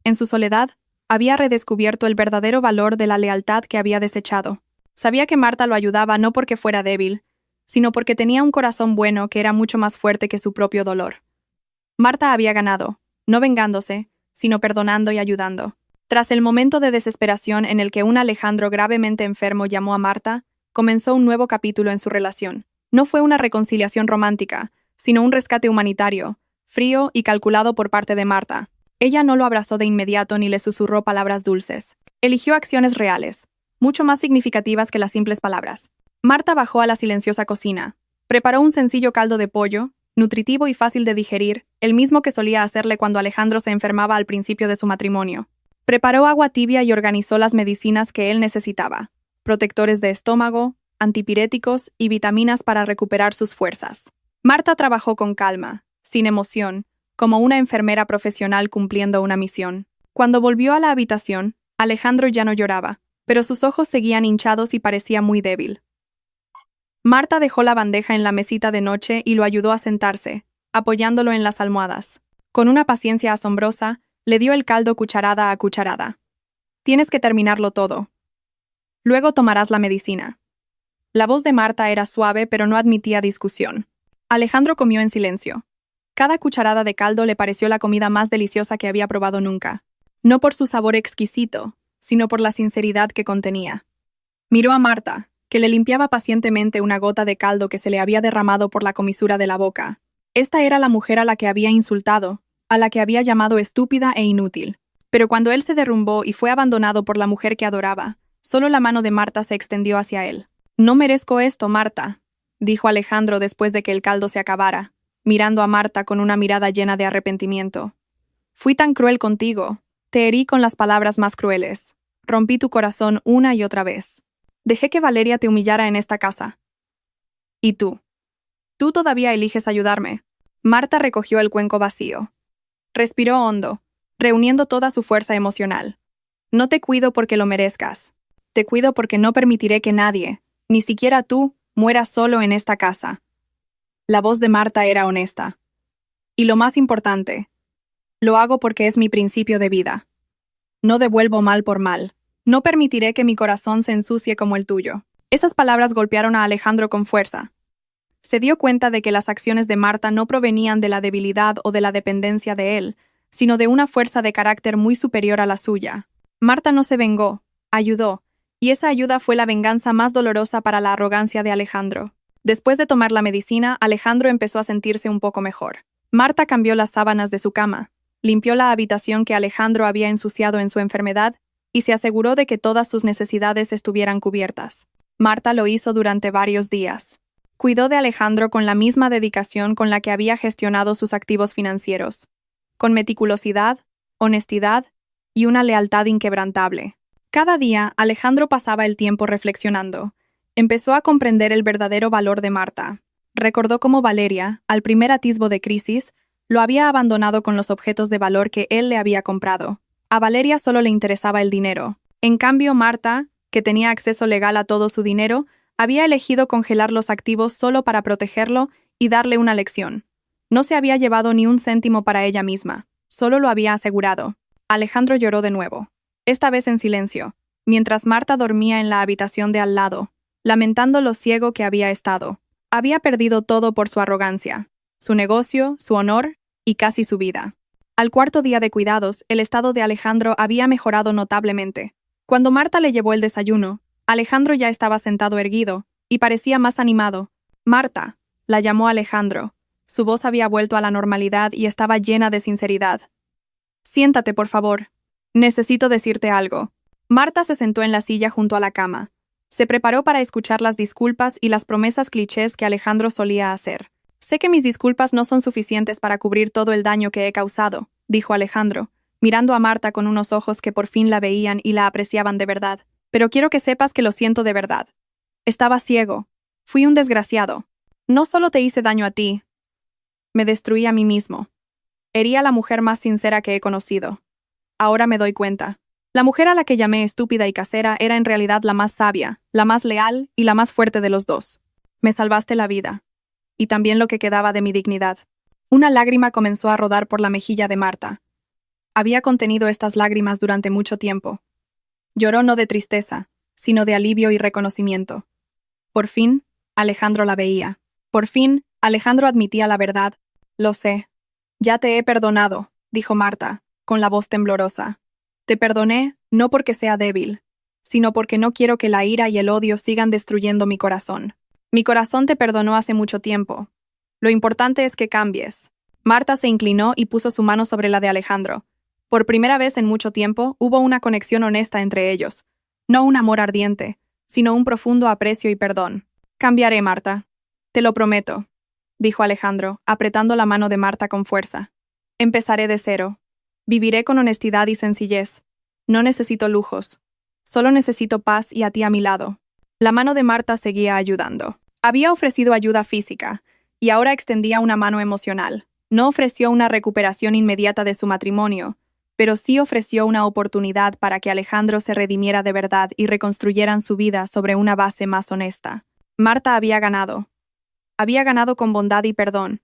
[SPEAKER 1] En su soledad, había redescubierto el verdadero valor de la lealtad que había desechado. Sabía que Marta lo ayudaba no porque fuera débil, sino porque tenía un corazón bueno que era mucho más fuerte que su propio dolor. Marta había ganado, no vengándose, sino perdonando y ayudando. Tras el momento de desesperación en el que un Alejandro gravemente enfermo llamó a Marta, comenzó un nuevo capítulo en su relación. No fue una reconciliación romántica, sino un rescate humanitario, frío y calculado por parte de Marta. Ella no lo abrazó de inmediato ni le susurró palabras dulces. Eligió acciones reales, mucho más significativas que las simples palabras. Marta bajó a la silenciosa cocina. Preparó un sencillo caldo de pollo, nutritivo y fácil de digerir, el mismo que solía hacerle cuando Alejandro se enfermaba al principio de su matrimonio. Preparó agua tibia y organizó las medicinas que él necesitaba: protectores de estómago, antipiréticos y vitaminas para recuperar sus fuerzas. Marta trabajó con calma, sin emoción, como una enfermera profesional cumpliendo una misión. Cuando volvió a la habitación, Alejandro ya no lloraba, pero sus ojos seguían hinchados y parecía muy débil. Marta dejó la bandeja en la mesita de noche y lo ayudó a sentarse, apoyándolo en las almohadas. Con una paciencia asombrosa, le dio el caldo cucharada a cucharada. Tienes que terminarlo todo. Luego tomarás la medicina. La voz de Marta era suave, pero no admitía discusión. Alejandro comió en silencio. Cada cucharada de caldo le pareció la comida más deliciosa que había probado nunca. No por su sabor exquisito, sino por la sinceridad que contenía. Miró a Marta, que le limpiaba pacientemente una gota de caldo que se le había derramado por la comisura de la boca. Esta era la mujer a la que había insultado, a la que había llamado estúpida e inútil. Pero cuando él se derrumbó y fue abandonado por la mujer que adoraba, solo la mano de Marta se extendió hacia él. No merezco esto, Marta, dijo Alejandro después de que el caldo se acabara, mirando a Marta con una mirada llena de arrepentimiento. Fui tan cruel contigo. Te herí con las palabras más crueles. Rompí tu corazón una y otra vez. Dejé que Valeria te humillara en esta casa. ¿Y tú? Tú todavía eliges ayudarme. Marta recogió el cuenco vacío. Respiró hondo, reuniendo toda su fuerza emocional. No te cuido porque lo merezcas. Te cuido porque no permitiré que nadie, ni siquiera tú, muera solo en esta casa. La voz de Marta era honesta. Y lo más importante, lo hago porque es mi principio de vida. No devuelvo mal por mal. No permitiré que mi corazón se ensucie como el tuyo. Esas palabras golpearon a Alejandro con fuerza. Se dio cuenta de que las acciones de Marta no provenían de la debilidad o de la dependencia de él, sino de una fuerza de carácter muy superior a la suya. Marta no se vengó, ayudó, y esa ayuda fue la venganza más dolorosa para la arrogancia de Alejandro. Después de tomar la medicina, Alejandro empezó a sentirse un poco mejor. Marta cambió las sábanas de su cama, limpió la habitación que Alejandro había ensuciado en su enfermedad y se aseguró de que todas sus necesidades estuvieran cubiertas. Marta lo hizo durante varios días. Cuidó de Alejandro con la misma dedicación con la que había gestionado sus activos financieros, con meticulosidad, honestidad y una lealtad inquebrantable. Cada día, Alejandro pasaba el tiempo reflexionando. Empezó a comprender el verdadero valor de Marta. Recordó cómo Valeria, al primer atisbo de crisis, lo había abandonado con los objetos de valor que él le había comprado. A Valeria solo le interesaba el dinero. En cambio, Marta, que tenía acceso legal a todo su dinero, había elegido congelar los activos solo para protegerlo y darle una lección. No se había llevado ni un céntimo para ella misma, solo lo había asegurado. Alejandro lloró de nuevo, esta vez en silencio, mientras Marta dormía en la habitación de al lado, lamentando lo ciego que había estado. Había perdido todo por su arrogancia, su negocio, su honor y casi su vida. Al cuarto día de cuidados, el estado de Alejandro había mejorado notablemente. Cuando Marta le llevó el desayuno, Alejandro ya estaba sentado erguido, y parecía más animado. «Marta», la llamó Alejandro. Su voz había vuelto a la normalidad y estaba llena de sinceridad. «Siéntate, por favor. Necesito decirte algo». Marta se sentó en la silla junto a la cama. Se preparó para escuchar las disculpas y las promesas clichés que Alejandro solía hacer. «Sé que mis disculpas no son suficientes para cubrir todo el daño que he causado», dijo Alejandro, mirando a Marta con unos ojos que por fin la veían y la apreciaban de verdad. «Pero quiero que sepas que lo siento de verdad. Estaba ciego. Fui un desgraciado. No solo te hice daño a ti, me destruí a mí mismo. Herí a la mujer más sincera que he conocido. Ahora me doy cuenta. La mujer a la que llamé estúpida y casera era en realidad la más sabia, la más leal y la más fuerte de los dos. Me salvaste la vida. Y también lo que quedaba de mi dignidad. Una lágrima comenzó a rodar por la mejilla de Marta. Había contenido estas lágrimas durante mucho tiempo. Lloró no de tristeza, sino de alivio y reconocimiento. Por fin, Alejandro la veía. Por fin, Alejandro admitía la verdad. Lo sé. Ya te he perdonado, dijo Marta, con la voz temblorosa. Te perdoné, no porque sea débil, sino porque no quiero que la ira y el odio sigan destruyendo mi corazón. Mi corazón te perdonó hace mucho tiempo. Lo importante es que cambies. Marta se inclinó y puso su mano sobre la de Alejandro. Por primera vez en mucho tiempo hubo una conexión honesta entre ellos. No un amor ardiente, sino un profundo aprecio y perdón. Cambiaré, Marta. Te lo prometo, dijo Alejandro, apretando la mano de Marta con fuerza. Empezaré de cero. Viviré con honestidad y sencillez. No necesito lujos. Solo necesito paz y a ti a mi lado. La mano de Marta seguía ayudando. Había ofrecido ayuda física, y ahora extendía una mano emocional. No ofreció una recuperación inmediata de su matrimonio, pero sí ofreció una oportunidad para que Alejandro se redimiera de verdad y reconstruyeran su vida sobre una base más honesta. Marta había ganado. Había ganado con bondad y perdón.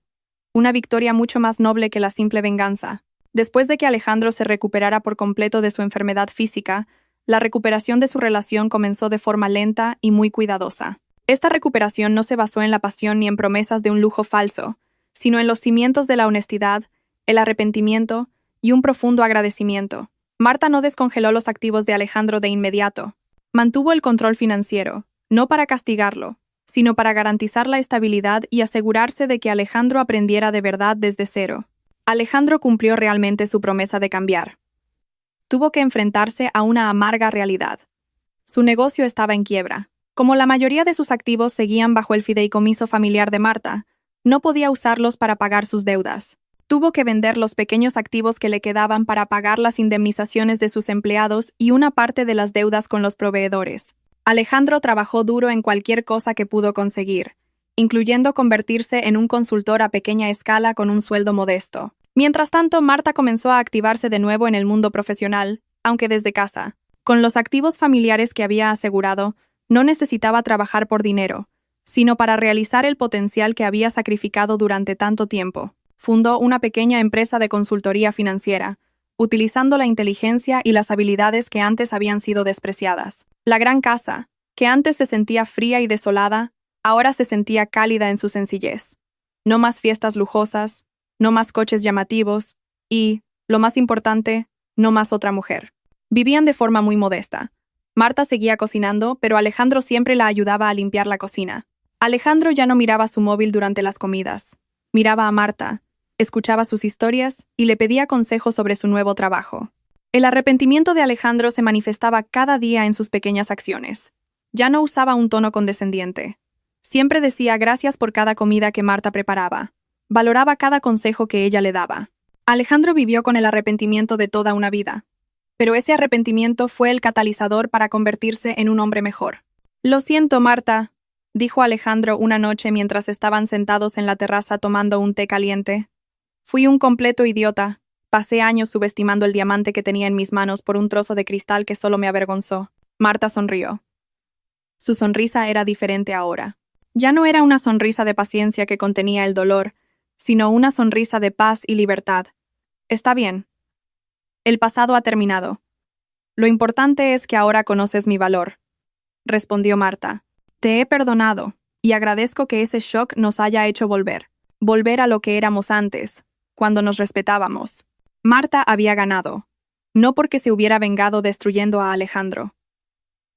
[SPEAKER 1] Una victoria mucho más noble que la simple venganza. Después de que Alejandro se recuperara por completo de su enfermedad física, la recuperación de su relación comenzó de forma lenta y muy cuidadosa. Esta recuperación no se basó en la pasión ni en promesas de un lujo falso, sino en los cimientos de la honestidad, el arrepentimiento y un profundo agradecimiento. Marta no descongeló los activos de Alejandro de inmediato. Mantuvo el control financiero, no para castigarlo, sino para garantizar la estabilidad y asegurarse de que Alejandro aprendiera de verdad desde cero. Alejandro cumplió realmente su promesa de cambiar. Tuvo que enfrentarse a una amarga realidad. Su negocio estaba en quiebra. Como la mayoría de sus activos seguían bajo el fideicomiso familiar de Marta, no podía usarlos para pagar sus deudas. Tuvo que vender los pequeños activos que le quedaban para pagar las indemnizaciones de sus empleados y una parte de las deudas con los proveedores. Alejandro trabajó duro en cualquier cosa que pudo conseguir, incluyendo convertirse en un consultor a pequeña escala con un sueldo modesto. Mientras tanto, Marta comenzó a activarse de nuevo en el mundo profesional, aunque desde casa. Con los activos familiares que había asegurado, no necesitaba trabajar por dinero, sino para realizar el potencial que había sacrificado durante tanto tiempo. Fundó una pequeña empresa de consultoría financiera, utilizando la inteligencia y las habilidades que antes habían sido despreciadas. La gran casa, que antes se sentía fría y desolada, ahora se sentía cálida en su sencillez. No más fiestas lujosas, no más coches llamativos y, lo más importante, no más otra mujer. Vivían de forma muy modesta. Marta seguía cocinando, pero Alejandro siempre la ayudaba a limpiar la cocina. Alejandro ya no miraba su móvil durante las comidas. Miraba a Marta, escuchaba sus historias y le pedía consejos sobre su nuevo trabajo. El arrepentimiento de Alejandro se manifestaba cada día en sus pequeñas acciones. Ya no usaba un tono condescendiente. Siempre decía gracias por cada comida que Marta preparaba. Valoraba cada consejo que ella le daba. Alejandro vivió con el arrepentimiento de toda una vida. Pero ese arrepentimiento fue el catalizador para convertirse en un hombre mejor. «Lo siento, Marta», dijo Alejandro una noche mientras estaban sentados en la terraza tomando un té caliente. «Fui un completo idiota. Pasé años subestimando el diamante que tenía en mis manos por un trozo de cristal que solo me avergonzó». Marta sonrió. Su sonrisa era diferente ahora. Ya no era una sonrisa de paciencia que contenía el dolor, sino una sonrisa de paz y libertad. «Está bien. El pasado ha terminado. Lo importante es que ahora conoces mi valor», respondió Marta. «Te he perdonado, y agradezco que ese shock nos haya hecho volver a lo que éramos antes, cuando nos respetábamos». Marta había ganado, no porque se hubiera vengado destruyendo a Alejandro.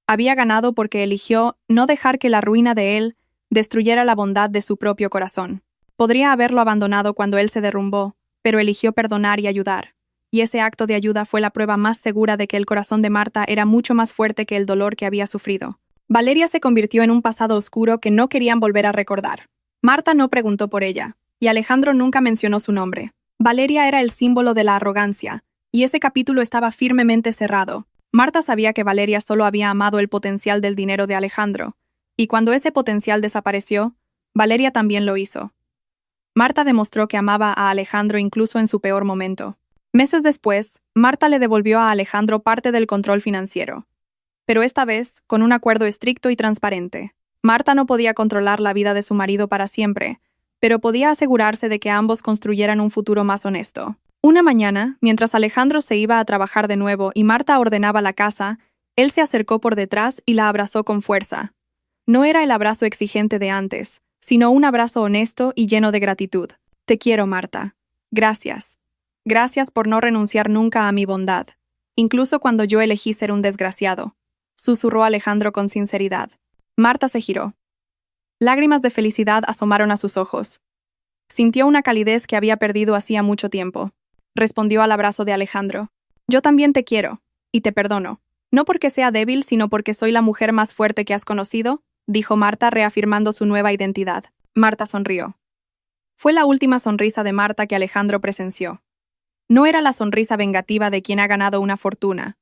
[SPEAKER 1] Había ganado porque eligió no dejar que la ruina de él destruyera la bondad de su propio corazón. Podría haberlo abandonado cuando él se derrumbó, pero eligió perdonar y ayudar. Y ese acto de ayuda fue la prueba más segura de que el corazón de Marta era mucho más fuerte que el dolor que había sufrido. Valeria se convirtió en un pasado oscuro que no querían volver a recordar. Marta no preguntó por ella, y Alejandro nunca mencionó su nombre. Valeria era el símbolo de la arrogancia, y ese capítulo estaba firmemente cerrado. Marta sabía que Valeria solo había amado el potencial del dinero de Alejandro, Y cuando ese potencial desapareció, Valeria también lo hizo. Marta demostró que amaba a Alejandro incluso en su peor momento. Meses después, Marta le devolvió a Alejandro parte del control financiero. Pero esta vez, con un acuerdo estricto y transparente. Marta no podía controlar la vida de su marido para siempre, pero podía asegurarse de que ambos construyeran un futuro más honesto. Una mañana, mientras Alejandro se iba a trabajar de nuevo y Marta ordenaba la casa, él se acercó por detrás y la abrazó con fuerza. No era el abrazo exigente de antes, sino un abrazo honesto y lleno de gratitud. Te quiero, Marta. Gracias. Gracias por no renunciar nunca a mi bondad, incluso cuando yo elegí ser un desgraciado, susurró Alejandro con sinceridad. Marta se giró. Lágrimas de felicidad asomaron a sus ojos. Sintió una calidez que había perdido hacía mucho tiempo. Respondió al abrazo de Alejandro. Yo también te quiero, y te perdono. No porque sea débil, sino porque soy la mujer más fuerte que has conocido, dijo Marta reafirmando su nueva identidad. Marta sonrió. Fue la última sonrisa de Marta que Alejandro presenció. No era la sonrisa vengativa de quien ha ganado una fortuna.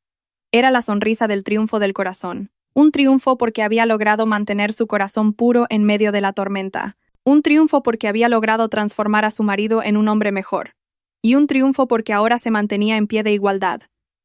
[SPEAKER 1] Era la sonrisa del triunfo del corazón. Un triunfo porque había logrado mantener su corazón puro en medio de la tormenta. Un triunfo porque había logrado transformar a su marido en un hombre mejor. Y un triunfo porque ahora se mantenía en pie de igualdad,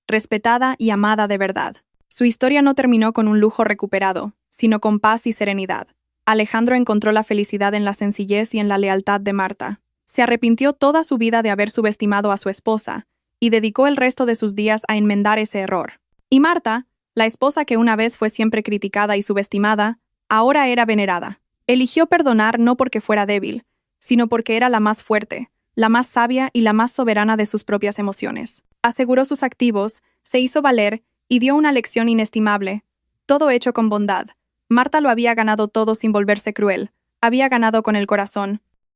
[SPEAKER 1] respetada y amada de verdad. Su historia no terminó con un lujo recuperado, sino con paz y serenidad. Alejandro encontró la felicidad en la sencillez y en la lealtad de Marta. Se arrepintió toda su vida de haber subestimado a su esposa, y dedicó el resto de sus días a enmendar ese error. Y Marta, la esposa que una vez fue siempre criticada y subestimada, ahora era venerada. Eligió perdonar no porque fuera débil, sino porque era la más fuerte, la más sabia y la más soberana de sus propias emociones. Aseguró sus activos, se hizo valer y dio una lección inestimable. Todo hecho con bondad. Marta lo había ganado todo sin volverse cruel. Había ganado con el corazón,